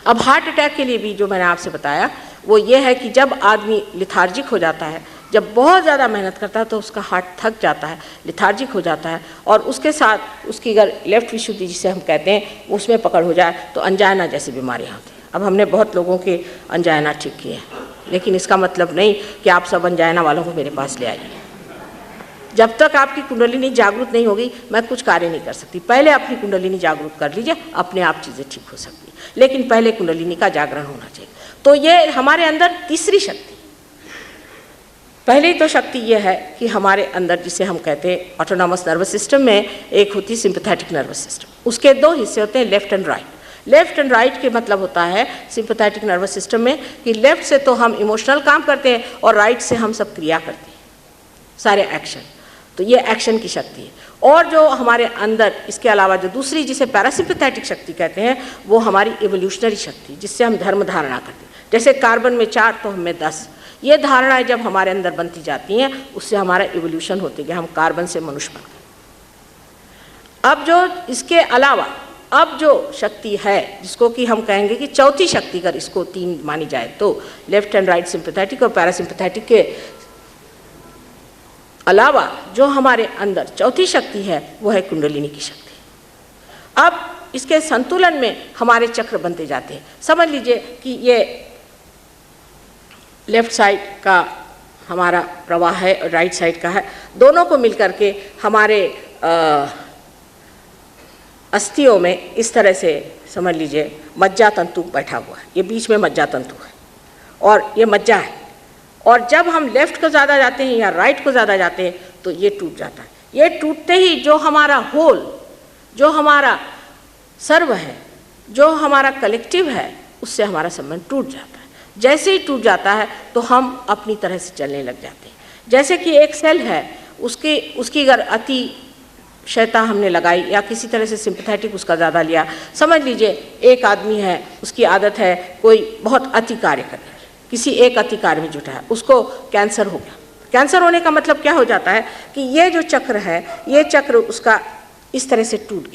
अब हार्ट अटैक के लिए भी जो मैंने आपसे बताया वो ये है कि जब आदमी लिथार्जिक हो जाता है, जब बहुत ज़्यादा मेहनत करता है तो उसका हार्ट थक जाता है, लिथार्जिक हो जाता है, और उसके साथ उसकी अगर लेफ्ट विशुद्धि जिसे हम कहते हैं उसमें पकड़ हो जाए तो अंजाइना जैसी बीमारियाँ होती हैं। अब हमने बहुत लोगों के अंजाइना ठीक किए हैं, लेकिन इसका मतलब नहीं कि आप सब अंजाइना वालों को मेरे पास ले आइए। जब तक आपकी कुंडलिनी जागरूक नहीं होगी मैं कुछ कार्य नहीं कर सकती। पहले अपनी कुंडलिनी जागरूक कर लीजिए, अपने आप चीज़ें ठीक हो सकती, लेकिन पहले कुंडलिनी का जागरण होना चाहिए। तो ये हमारे अंदर तीसरी शक्ति, पहली तो शक्ति ये है कि हमारे अंदर जिसे हम कहते हैं ऑटोनॉमस नर्वस सिस्टम में एक होती है सिंपैथेटिक नर्वस सिस्टम। उसके दो हिस्से होते हैं, left and right. Left and right के मतलब होता है सिंपैथेटिक नर्वस सिस्टम में कि लेफ्ट से तो हम इमोशनल काम करते हैं और राइट से हम सब क्रिया करते हैं, सारे एक्शन। तो ये एक्शन की शक्ति है। और जो हमारे अंदर इसके अलावा जो दूसरी जिसे पैरासिम्पैथेटिक शक्ति कहते हैं, वो हमारी इवोल्यूशनरी शक्ति, जिससे हम धर्म धारणा करते हैं। जैसे कार्बन में 4 तो हमें 10, ये धारणाएं जब हमारे अंदर बनती जाती हैं उससे हमारा इवोल्यूशन होती है, हम कार्बन से मनुष्य बन गए। अब जो इसके अलावा अब जो शक्ति है जिसको कि हम कहेंगे कि चौथी शक्ति, अगर इसको 3 मानी जाए तो लेफ्ट एंड राइट सिंपैथेटिक और पैरासिम्पैथेटिक के अलावा जो हमारे अंदर चौथी शक्ति है वो है कुंडलिनी की शक्ति। अब इसके संतुलन में हमारे चक्र बनते जाते हैं। समझ लीजिए कि ये लेफ्ट साइड का हमारा प्रवाह है और राइट साइड का है, दोनों को मिलकर के हमारे अस्थियों में इस तरह से समझ लीजिए मज्जा तंतु बैठा हुआ है, ये बीच में मज्जा तंतु है और ये मज्जा है। और जब हम लेफ्ट को ज़्यादा जाते हैं या राइट को ज़्यादा जाते हैं तो ये टूट जाता है। ये टूटते ही जो हमारा होल, जो हमारा सर्व है, जो हमारा कलेक्टिव है, उससे हमारा संबंध टूट जाता है। जैसे ही टूट जाता है तो हम अपनी तरह से चलने लग जाते हैं। जैसे कि एक सेल है, उसकी अगर अति शयता हमने लगाई या किसी तरह से सिंपैथेटिक उसका ज़्यादा लिया, समझ लीजिए एक आदमी है, उसकी आदत है कोई बहुत अति कार्य करने, किसी एक अति कार्य में जुटा है, उसको कैंसर हो गया। कैंसर होने का मतलब क्या हो जाता है कि ये जो चक्र है, ये चक्र उसका इस तरह से टूट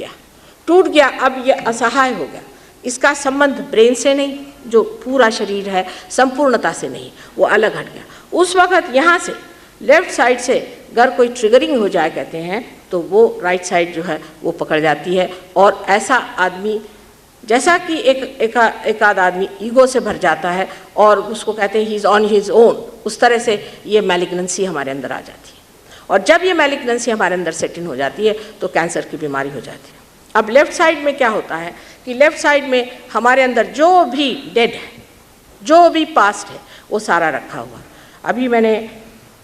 गया, अब ये असहाय हो गया। इसका संबंध ब्रेन से नहीं, जो पूरा शरीर है, संपूर्णता से नहीं, वो अलग हट गया। उस वक्त यहाँ से लेफ्ट साइड से अगर कोई ट्रिगरिंग हो जाए कहते हैं, तो वो राइट साइड जो है वो पकड़ जाती है। और ऐसा आदमी, जैसा कि एक आध आदमी ईगो से भर जाता है और उसको कहते हैं he is on his own, उस तरह से ये मैलिग्नेंसी हमारे अंदर आ जाती है। और जब ये मैलिग्नेंसी हमारे अंदर सेट इन हो जाती है तो कैंसर की बीमारी हो जाती है। अब लेफ़्ट साइड में क्या होता है कि लेफ़्ट साइड में हमारे अंदर जो भी डेड है, जो भी पास्ट है, वो सारा रखा हुआ। अभी मैंने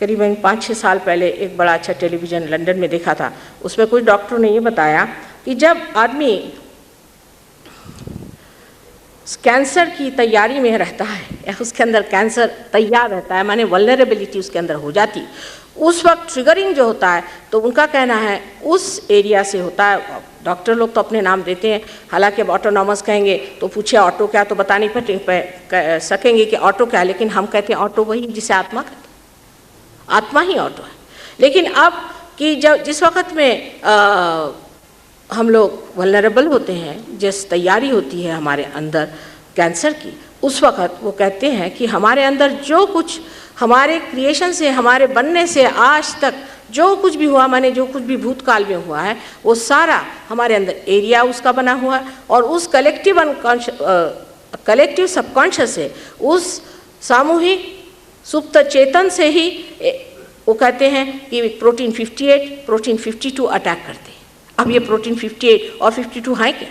करीबन 5-6 साल पहले एक बड़ा अच्छा टेलीविज़न लंदन में देखा था। उसमें कोई डॉक्टर ने ये बताया कि जब आदमी कैंसर की तैयारी में रहता है या उसके अंदर कैंसर तैयार रहता है, माने वल्नरेबिलिटी उसके अंदर हो जाती, उस वक्त ट्रिगरिंग जो होता है तो उनका कहना है उस एरिया से होता है। डॉक्टर लोग तो अपने नाम देते हैं, हालांकि अब ऑटोनॉमस कहेंगे तो पूछे ऑटो क्या, तो बता नहीं सकेंगे कि ऑटो क्या है, लेकिन हम कहते हैं ऑटो वही जिसे आत्मा कहते हैं, आत्मा ही ऑटो है। लेकिन अब कि जब जिस वक्त में हम लोग वल्नरेबल होते हैं, जिस तैयारी होती है हमारे अंदर कैंसर की, उस वक्त वो कहते हैं कि हमारे अंदर जो कुछ हमारे क्रिएशन से, हमारे बनने से आज तक जो कुछ भी हुआ, माने जो कुछ भी भूतकाल में हुआ है, वो सारा हमारे अंदर एरिया उसका बना हुआ है। और उस कलेक्टिव सबकॉन्शियस से, उस सामूहिक सुप्त चेतन से ही वो कहते हैं कि प्रोटीन 58, प्रोटीन 52 अटैक करते हैं। अब ये प्रोटीन 58 और 52 हैं क्या?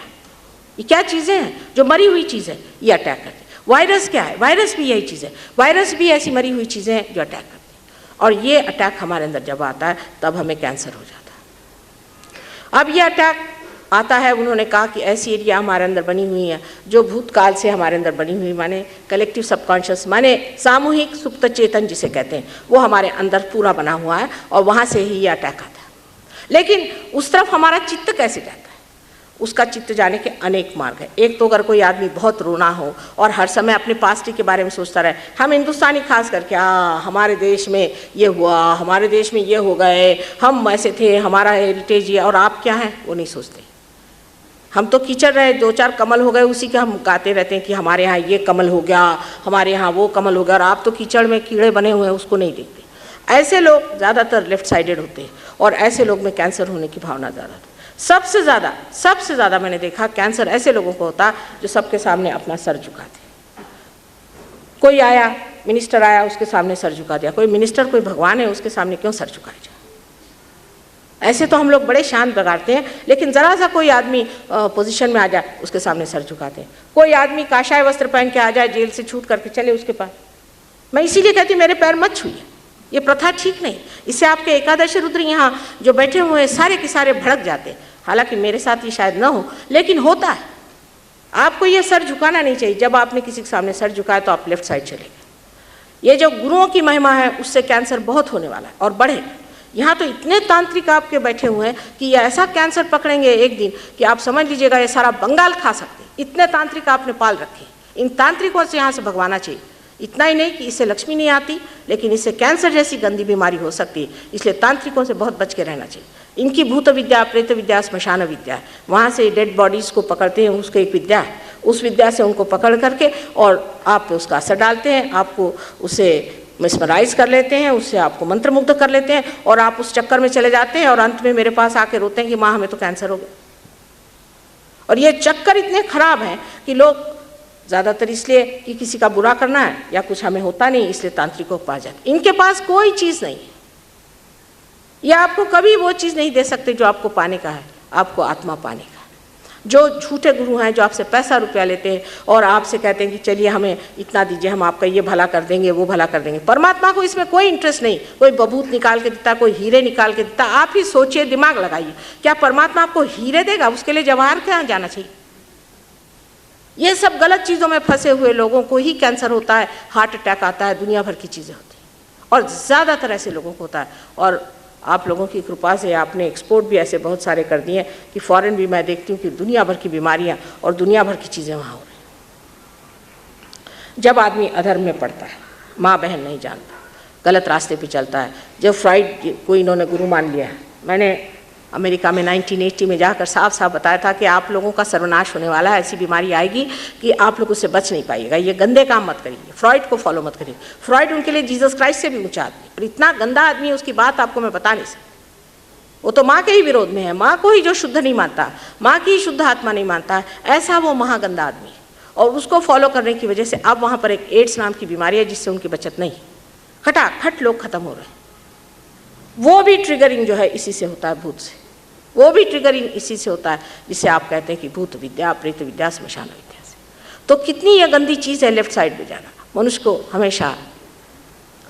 ये क्या चीज़ें हैं? जो मरी हुई चीज़ है, ये अटैक करते हैं। वायरस क्या है? वायरस भी यही चीज़ है, वायरस भी ऐसी मरी हुई चीज़ें हैं जो अटैक करती हैं। और ये अटैक हमारे अंदर जब आता है तब हमें कैंसर हो जाता है। अब ये अटैक आता है, उन्होंने कहा कि ऐसी एरिया हमारे अंदर बनी हुई है जो भूतकाल से हमारे अंदर बनी हुई, माने कलेक्टिव सबकॉन्शियस, माने सामूहिक सुप्त चेतन जिसे कहते हैं, वो हमारे अंदर पूरा बना हुआ है और वहाँ से ही ये अटैक आता है। लेकिन उस तरफ हमारा चित्त कैसे जाता है? उसका चित्त जाने के अनेक मार्ग हैं। एक तो अगर कोई आदमी बहुत रोना हो और हर समय अपने पास्ट के बारे में सोचता रहे, हम हिंदुस्तानी खास करके हमारे देश में ये हुआ, हमारे देश में ये हो गए, हम ऐसे थे, हमारा हेरिटेज ये, और आप क्या हैं वो नहीं सोचते। हम तो कीचड़ रहे, 2-4 कमल हो गए, उसी के हम गाते रहते हैं कि हमारे यहाँ ये कमल हो गया, हमारे यहाँ वो कमल हो गया, और आप तो कीचड़ में कीड़े बने हुए हैं, उसको नहीं देखते। ऐसे लोग ज़्यादातर लेफ्ट साइडेड होते हैं और ऐसे लोग में कैंसर होने की भावना ज़्यादा। सबसे ज़्यादा मैंने देखा कैंसर ऐसे लोगों को होता जो सबके सामने अपना सर झुकाते। कोई आया, मिनिस्टर आया, उसके सामने सर झुका दिया। कोई मिनिस्टर, कोई भगवान है, उसके सामने क्यों सर झुकाया जाए? ऐसे तो हम लोग बड़े शांत बगाड़ते हैं, लेकिन ज़रा सा कोई आदमी पोजीशन में आ जाए, उसके सामने सर झुकाते हैं। कोई आदमी काशाय वस्त्र पहन के आ जाए, जेल से छूट करके चले उसके पास, मैं इसीलिए कहती मेरे पैर मत छूइए, ये प्रथा ठीक नहीं। इससे आपके एकादश रुद्र यहाँ जो बैठे हुए हैं सारे के सारे भड़क जाते हैं। हालांकि मेरे साथ ये शायद ना हो, लेकिन होता है। आपको ये सर झुकाना नहीं चाहिए। जब आपने किसी के सामने सर झुकाया तो आप लेफ्ट साइड चले गए। ये जो गुरुओं की महिमा है, उससे कैंसर बहुत होने वाला है और बढ़ेगा। यहाँ तो इतने तांत्रिक आपके बैठे हुए हैं कि ये ऐसा कैंसर पकड़ेंगे एक दिन कि आप समझ लीजिएगा ये सारा बंगाल खा सकते हैं। इतने तांत्रिक आपने पाल रखे। इन तांत्रिकों से यहाँ से भगवाना चाहिए। इतना ही नहीं कि इससे लक्ष्मी नहीं आती, लेकिन इससे कैंसर जैसी गंदी बीमारी हो सकती है। इसलिए तांत्रिकों से बहुत बच के रहना चाहिए। इनकी भूत विद्या, प्रेत विद्या, स्मशान विद्या है। वहाँ से डेड बॉडीज़ को पकड़ते हैं, उसको एक विद्या है। उस विद्या से उनको पकड़ करके और आप उसका असर डालते हैं, आपको उसे मिसमराइज कर लेते हैं, उससे आपको मंत्रमुग्ध कर लेते हैं और आप उस चक्कर में चले जाते हैं और अंत में मेरे पास आके रोते हैं कि माँ हमें तो कैंसर हो गया। और ये चक्कर इतने खराब हैं कि लोग ज़्यादातर इसलिए कि किसी का बुरा करना है या कुछ हमें होता नहीं, इसलिए तांत्रिकों के पास जाते। इनके पास कोई चीज़ नहीं है। ये आपको कभी वो चीज़ नहीं दे सकते जो आपको पाने का है, आपको आत्मा पाने का है। जो झूठे गुरु हैं, जो आपसे पैसा रुपया लेते हैं और आपसे कहते हैं कि चलिए हमें इतना दीजिए, हम आपका ये भला कर देंगे, वो भला कर देंगे। परमात्मा को इसमें कोई इंटरेस्ट नहीं। कोई बबूत निकाल के देता, कोई हीरे निकाल के देता। आप ही सोचिए, दिमाग लगाइए, क्या परमात्मा आपको हीरे देगा? उसके लिए जवाहर कहाँ जाना चाहिए? ये सब गलत चीज़ों में फंसे हुए लोगों को ही कैंसर होता है, हार्ट अटैक आता है, दुनिया भर की चीज़ें होती हैं और ज़्यादातर ऐसे लोगों को होता है। और आप लोगों की कृपा से आपने एक्सपोर्ट भी ऐसे बहुत सारे कर दिए कि फॉरेन भी मैं देखती हूँ कि दुनिया भर की बीमारियाँ और दुनिया भर की चीज़ें वहाँ हो रही हैं। जब आदमी अधर्म में पड़ता है, माँ बहन नहीं जानता, गलत रास्ते पे चलता है, जब फ्रॉइड को इन्होंने गुरु मान लिया है। मैंने अमेरिका में 1980 में जाकर साफ साफ बताया था कि आप लोगों का सर्वनाश होने वाला है, ऐसी बीमारी आएगी कि आप लोग उससे बच नहीं पाइएगा, ये गंदे काम मत करिए, फ्रॉइड को फॉलो मत करिए। फ्रॉइड उनके लिए जीसस क्राइस्ट से भी ऊंचा आदमी, पर इतना गंदा आदमी, उसकी बात आपको मैं बता नहीं सकती। वो तो माँ के ही विरोध में है, माँ को ही जो शुद्ध नहीं मानता, माँ की ही शुद्ध आत्मा नहीं मानता, ऐसा वो महागंदा आदमी है। और उसको फॉलो करने की वजह से अब वहाँ पर एक एड्स नाम की बीमारी है जिससे उनकी बचत नहीं, खटाखट लोग खत्म हो रहे हैं। वो भी ट्रिगरिंग जो है इसी से होता है, भूत से, वो भी ट्रिगरिंग इसी से होता है जिसे आप कहते हैं कि भूत विद्या, प्रेत विद्या, स्मशान विद्या से। तो कितनी यह गंदी चीज़ है लेफ्ट साइड में जाना। मनुष्य को हमेशा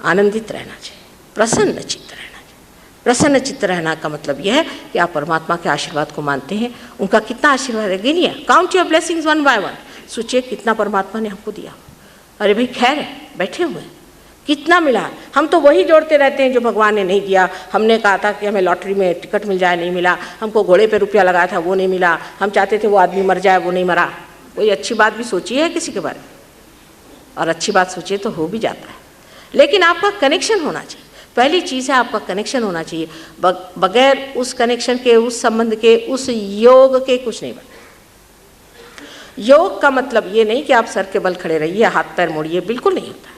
आनंदित रहना चाहिए, प्रसन्न चित्त रहना चाहिए। प्रसन्न चित्त रहना का मतलब यह है कि आप परमात्मा के आशीर्वाद को मानते हैं। उनका कितना आशीर्वाद है, गिनिए, count your blessings one by one. सोचिए कितना परमात्मा ने हमको दिया। अरे भाई खैर है, बैठे हुए हैं, कितना मिला। हम तो वही जोड़ते रहते हैं जो भगवान ने नहीं दिया। हमने कहा था कि हमें लॉटरी में टिकट मिल जाए, नहीं मिला। हमको घोड़े पे रुपया लगाया था, वो नहीं मिला। हम चाहते थे वो आदमी मर जाए, वो नहीं मरा। कोई अच्छी बात भी सोची है किसी के बारे में? और अच्छी बात सोचिए तो हो भी जाता है, लेकिन आपका कनेक्शन होना चाहिए। पहली चीज़ है आपका कनेक्शन होना चाहिए। बगैर उस कनेक्शन के, उस संबंध के, उस योग के कुछ नहीं बनता। योग का मतलब ये नहीं कि आप सर के बल खड़े रहिए, हाथ पैर मोड़िए, बिल्कुल नहीं होता।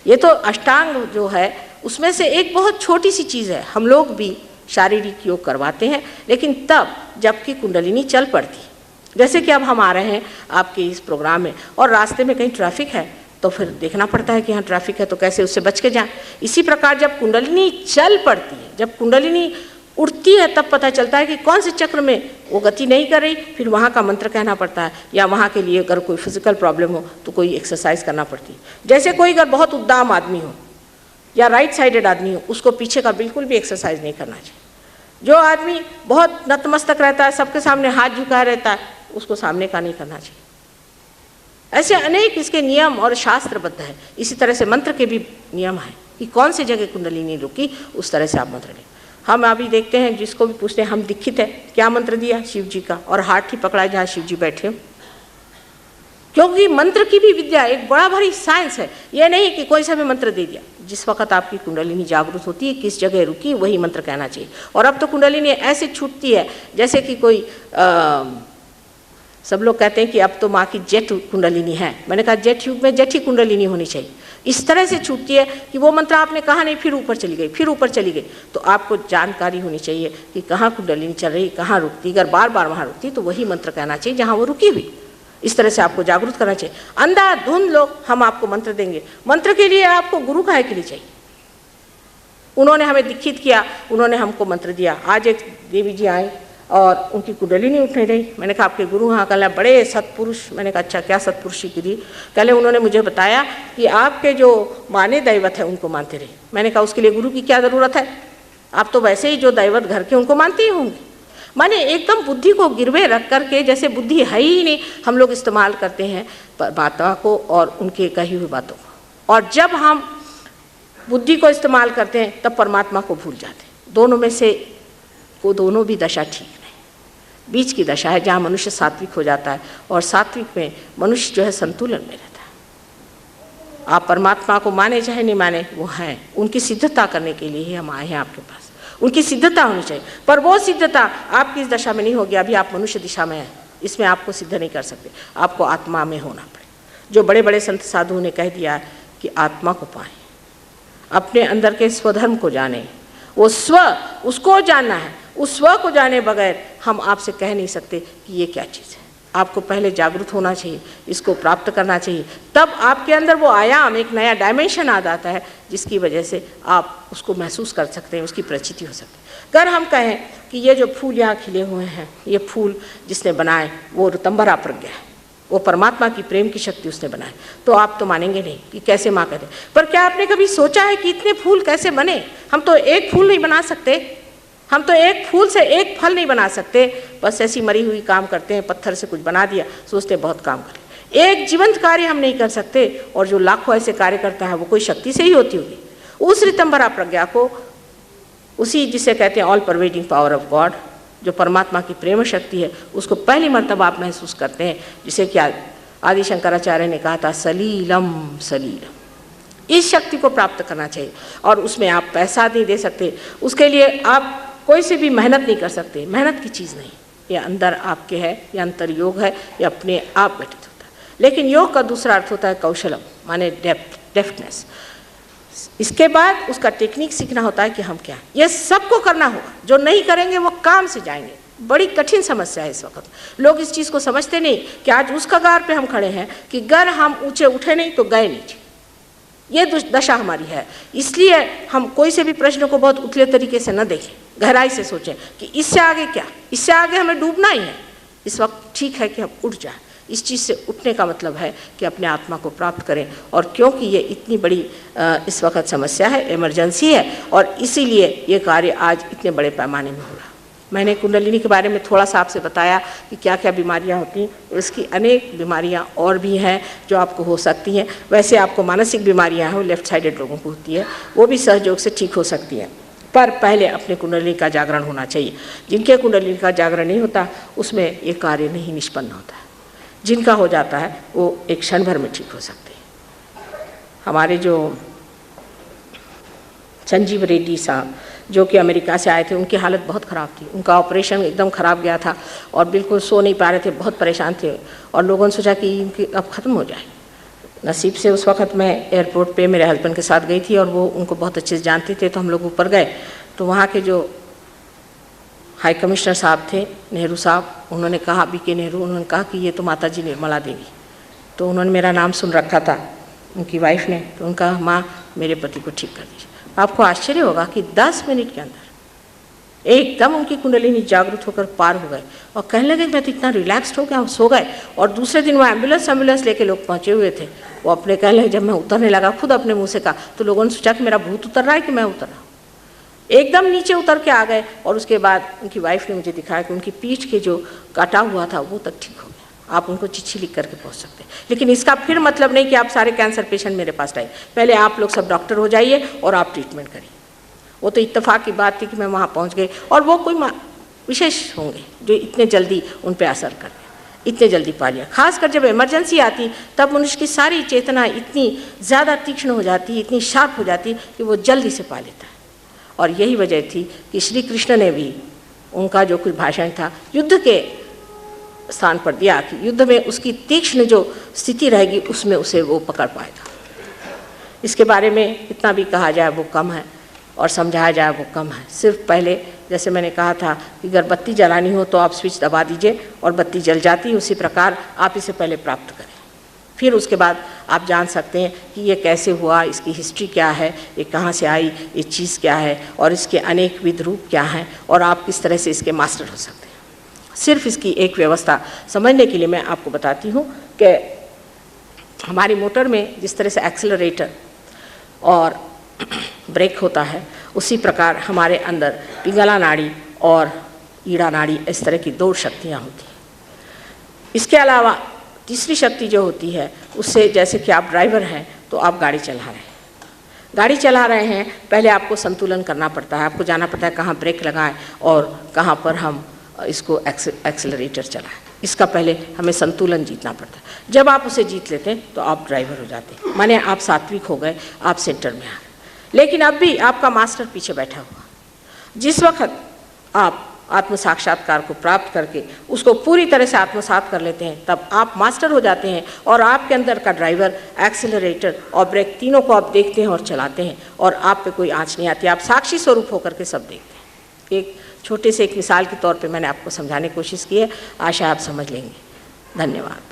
ये तो अष्टांग जो है उसमें से एक बहुत छोटी सी चीज़ है। हम लोग भी शारीरिक योग करवाते हैं, लेकिन तब जबकि कुंडलिनी चल पड़ती। जैसे कि अब हम आ रहे हैं आपके इस प्रोग्राम में और रास्ते में कहीं ट्रैफिक है तो फिर देखना पड़ता है कि यहाँ ट्रैफिक है तो कैसे उससे बच के जाएं। इसी प्रकार जब कुंडलिनी चल पड़ती है, जब कुंडलिनी उठती है, तब पता चलता है कि कौन से चक्र में वो गति नहीं कर रही। फिर वहाँ का मंत्र कहना पड़ता है, या वहाँ के लिए अगर कोई फिजिकल प्रॉब्लम हो तो कोई एक्सरसाइज करना पड़ती है। जैसे कोई अगर बहुत उद्दाम आदमी हो या राइट साइडेड आदमी हो, उसको पीछे का बिल्कुल भी एक्सरसाइज नहीं करना चाहिए। जो आदमी बहुत नतमस्तक रहता है, सबके सामने हाथ झुकाए रहता है, उसको सामने का नहीं करना चाहिए। ऐसे अनेक इसके नियम और शास्त्रबद्ध है। इसी तरह से मंत्र के भी नियम हैं कि कौन सी जगह कुंडलिनी रुकी, उस तरह से आप मंत्र लें। हम अभी देखते हैं, जिसको भी पूछते हैं हम दीक्षित है, क्या मंत्र दिया? शिव जी का, और हाथ ही पकड़ा जहाँ शिव जी बैठे हो। क्योंकि मंत्र की भी विद्या एक बड़ा भारी साइंस है। यह नहीं कि कोई सा भी मंत्र दे दिया। जिस वक्त आपकी कुंडलिनी जागृत होती है, किस जगह रुकी, वही मंत्र कहना चाहिए। और अब तो कुंडलिनी ऐसे छूटती है जैसे कि कोई सब लोग कहते हैं कि अब तो माँ की जेठ कुंडलिनी है। मैंने कहा जेठ युग में जेठी कुंडलिनी होनी चाहिए। इस तरह से छूटती है कि वो मंत्र आपने कहा नहीं, फिर ऊपर चली गई, फिर ऊपर चली गई। तो आपको जानकारी होनी चाहिए कि कहाँ कुंडलिनी चल रही, कहाँ रुकती। अगर बार बार वहाँ रुकती तो वही मंत्र कहना चाहिए जहाँ वो रुकी हुई। इस तरह से आपको जागरूक करना चाहिए। अंधाधुंध लोग हम आपको मंत्र देंगे। मंत्र के लिए आपको गुरु काहे के लिए चाहिए? उन्होंने हमें दीक्षित किया, उन्होंने हमको मंत्र दिया। आज एक देवी जी आए और उनकी कुंडलिनी उठ नहीं रही। मैंने कहा आपके गुरु हाँ? कहला बड़े सत्पुरुष। मैंने कहा अच्छा, क्या सत्पुरुष की दी? कहले उन्होंने मुझे बताया कि आपके जो माने दैवत है उनको मानते रहे। मैंने कहा उसके लिए गुरु की क्या ज़रूरत है? आप तो वैसे ही जो दैवत घर के उनको मानते ही होंगे। माने एकदम बुद्धि को गिरवे रख करके, जैसे बुद्धि है ही नहीं, हम लोग इस्तेमाल करते हैं परमात्मा को और उनके कही हुई बातों को। और जब हम बुद्धि को इस्तेमाल करते हैं तब परमात्मा को भूल जाते हैं। दोनों में से वो दोनों भी दशा ठीक नहीं। बीच की दशा है जहाँ मनुष्य सात्विक हो जाता है, और सात्विक में मनुष्य जो है संतुलन में रहता है। आप परमात्मा को माने चाहे नहीं माने, वो हैं। उनकी सिद्धता करने के लिए ही हम आए हैं आपके पास। उनकी सिद्धता होनी चाहिए, पर वो सिद्धता आपकी इस दशा में नहीं होगी। अभी आप मनुष्य दिशा में हैं, इसमें आपको सिद्ध नहीं कर सकते। आपको आत्मा में होना पड़े। जो बड़े बड़े संत साधुओं ने कह दिया कि आत्मा को पाएं, अपने अंदर के स्वधर्म को जानें। वो स्व, उसको जानना है। उस स्व को जाने बगैर हम आपसे कह नहीं सकते कि ये क्या चीज़ है। आपको पहले जागरूक होना चाहिए, इसको प्राप्त करना चाहिए। तब आपके अंदर वो आयाम, एक नया डायमेंशन आ जाता है, जिसकी वजह से आप उसको महसूस कर सकते हैं, उसकी प्रचिति हो सकती है। अगर हम कहें कि ये जो फूल यहाँ खिले हुए हैं, ये फूल जिसने बनाए वो ऋतंभरा प्रज्ञा है, वो परमात्मा की प्रेम की शक्ति उसने बनाए, तो आप तो मानेंगे नहीं कि कैसे माँ कहते। पर क्या आपने कभी सोचा है कि इतने फूल कैसे बने? हम तो एक फूल नहीं बना सकते, हम तो एक फूल से एक फल नहीं बना सकते। बस ऐसी मरी हुई काम करते हैं, पत्थर से कुछ बना दिया, सोचते बहुत काम करें। एक जीवंत कार्य हम नहीं कर सकते, और जो लाखों ऐसे कार्य करता है वो कोई शक्ति से ही होती होगी। उस ऋतंभरा प्रज्ञा को, उसी जिसे कहते हैं all pervading power of God, जो परमात्मा की प्रेम शक्ति है, उसको पहली मर्तबा आप महसूस करते हैं, जिसे कि आदि शंकराचार्य ने कहा था सलीलम सलीलम। इस शक्ति को प्राप्त करना चाहिए, और उसमें आप पैसा नहीं दे सकते, उसके लिए आप कोई से भी मेहनत नहीं कर सकते, मेहनत की चीज़ नहीं, ये अंदर आपके है, ये अंतर योग है, ये अपने आप घटित होता है। लेकिन योग का दूसरा अर्थ होता है कौशलम, माने डेफ्टनेस। इसके बाद उसका टेक्निक सीखना होता है कि हम क्या, ये सबको करना होगा, जो नहीं करेंगे वो काम से जाएंगे। बड़ी कठिन समस्या है इस वक्त, लोग इस चीज़ को समझते नहीं कि आज उस कगार पे हम खड़े हैं कि अगर हम ऊंचे उठे नहीं तो गए नीचे, ये दशा हमारी है। इसलिए हम कोई से भी प्रश्न को बहुत उतले तरीके से न देखें, गहराई से सोचें कि इससे आगे क्या, इससे आगे हमें डूबना ही है। इस वक्त ठीक है कि हम उठ जाएं। इस चीज़ से उठने का मतलब है कि अपने आत्मा को प्राप्त करें, और क्योंकि ये इतनी बड़ी इस वक्त समस्या है, इमरजेंसी है, और इसीलिए ये कार्य आज इतने बड़े पैमाने में हो रहा। मैंने कुंडलिनी के बारे में थोड़ा सा आपसे बताया कि क्या क्या बीमारियां होती हैं। इसकी अनेक बीमारियां और भी हैं जो आपको हो सकती हैं। वैसे आपको मानसिक बीमारियां हैं, वो लेफ्ट साइडेड लोगों को होती है, वो भी सहयोग से ठीक हो सकती हैं, पर पहले अपने कुंडलिनी का जागरण होना चाहिए। जिनके कुंडलिनी का जागरण नहीं होता उसमें ये कार्य नहीं निष्पन्न होता है। जिनका हो जाता है वो एक क्षण भर में ठीक हो सकते हैं। हमारे जो संजीव रेड्डी साहब जो कि अमेरिका से आए थे, उनकी हालत बहुत ख़राब थी, उनका ऑपरेशन एकदम ख़राब गया था और बिल्कुल सो नहीं पा रहे थे, बहुत परेशान थे, और लोगों ने सोचा कि इनकी अब ख़त्म हो जाए। नसीब से उस वक़्त मैं एयरपोर्ट पे मेरे हस्बैंड के साथ गई थी, और वो उनको बहुत अच्छे से जानते थे, तो हम लोग ऊपर गए, तो वहाँ के जो हाई कमिश्नर साहब थे, नेहरू साहब, उन्होंने कहा, BK नेहरू, उन्होंने कहा कि ये तो माता जी निर्मला देवी। तो उन्होंने मेरा नाम सुन रखा था उनकी वाइफ ने, तो उनका माँ मेरे पति को ठीक कर दीजिए। आपको आश्चर्य होगा कि 10 मिनट के अंदर एकदम उनकी कुंडलिनी जागृत होकर पार हो गए, और कहने लगे मैं तो इतना रिलैक्स्ड हो गया, सो गए। और दूसरे दिन वो एम्बुलेंस लेके लोग पहुँचे हुए थे, वो अपने कहने लगे, जब मैं उतरने लगा खुद अपने मुँह से कहा, तो लोगों ने सोचा कि मेरा भूत उतर रहा है कि मैं उतर रहा हूँ। एकदम नीचे उतर के आ गए, और उसके बाद उनकी वाइफ ने मुझे दिखाया कि उनकी पीठ के जो काटा हुआ था वो तक ठीक हो गया। आप उनको चिट्ठी लिख करके पहुंच सकते हैं। लेकिन इसका फिर मतलब नहीं कि आप सारे कैंसर पेशेंट मेरे पास आए, पहले आप लोग सब डॉक्टर हो जाइए और आप ट्रीटमेंट करिए। वो तो इत्तेफाक की बात थी कि मैं वहाँ पहुँच गई, और वो कोई विशेष होंगे जो इतने जल्दी उन पर असर कर गए, इतने जल्दी पा लिया। खासकर जब इमरजेंसी आती तब मनुष्य की सारी चेतना इतनी ज़्यादा तीक्ष्ण हो जाती, इतनी शार्प हो जाती कि वो जल्दी से पा लेता है। और यही वजह थी कि श्री कृष्ण ने भी उनका जो कुछ भाषण था युद्ध के स्थान पर दिया कि युद्ध में उसकी तीक्ष्ण जो स्थिति रहेगी उसमें उसे वो पकड़ पाएगा। इसके बारे में इतना भी कहा जाए वो कम है, और समझाया जाए वो कम है। सिर्फ पहले जैसे मैंने कहा था कि अगर बत्ती जलानी हो तो आप स्विच दबा दीजिए और बत्ती जल जाती, उसी प्रकार आप इसे पहले प्राप्त करें, फिर उसके बाद आप जान सकते हैं कि ये कैसे हुआ, इसकी हिस्ट्री क्या है, ये कहाँ से आई, ये चीज़ क्या है, और इसके अनेक विध रूप क्या हैं, और आप किस तरह से इसके मास्टर हो सकते हैं। सिर्फ इसकी एक व्यवस्था समझने के लिए मैं आपको बताती हूँ कि हमारी मोटर में जिस तरह से एक्सेलरेटर और ब्रेक होता है, उसी प्रकार हमारे अंदर पिंगला नाड़ी और ईड़ा नाड़ी, इस तरह की 2 शक्तियाँ होती हैं। इसके अलावा तीसरी शक्ति जो होती है उससे, जैसे कि आप ड्राइवर हैं तो आप गाड़ी चला रहे हैं, पहले आपको संतुलन करना पड़ता है, आपको जाना पड़ता है कहाँ ब्रेक लगाएं और कहाँ पर हम इसको एक्सेलरेटर चलाएं। इसका पहले हमें संतुलन जीतना पड़ता है। जब आप उसे जीत लेते हैं तो आप ड्राइवर हो जाते हैं, माने आप सात्विक हो गए, आप सेंटर में आ गए। लेकिन अब भी आपका मास्टर पीछे बैठा हुआ। जिस वक्त आप आत्म साक्षात्कार को प्राप्त करके उसको पूरी तरह से आत्मसात कर लेते हैं, तब आप मास्टर हो जाते हैं, और आपके अंदर का ड्राइवर, एक्सेलरेटर और ब्रेक तीनों को आप देखते हैं और चलाते हैं, और आप पे कोई आँच नहीं आती। आप साक्षी स्वरूप होकर के सब देखते हैं। एक छोटे से एक मिसाल के तौर पे मैंने आपको समझाने की कोशिश की है, आशा आप समझ लेंगे। धन्यवाद।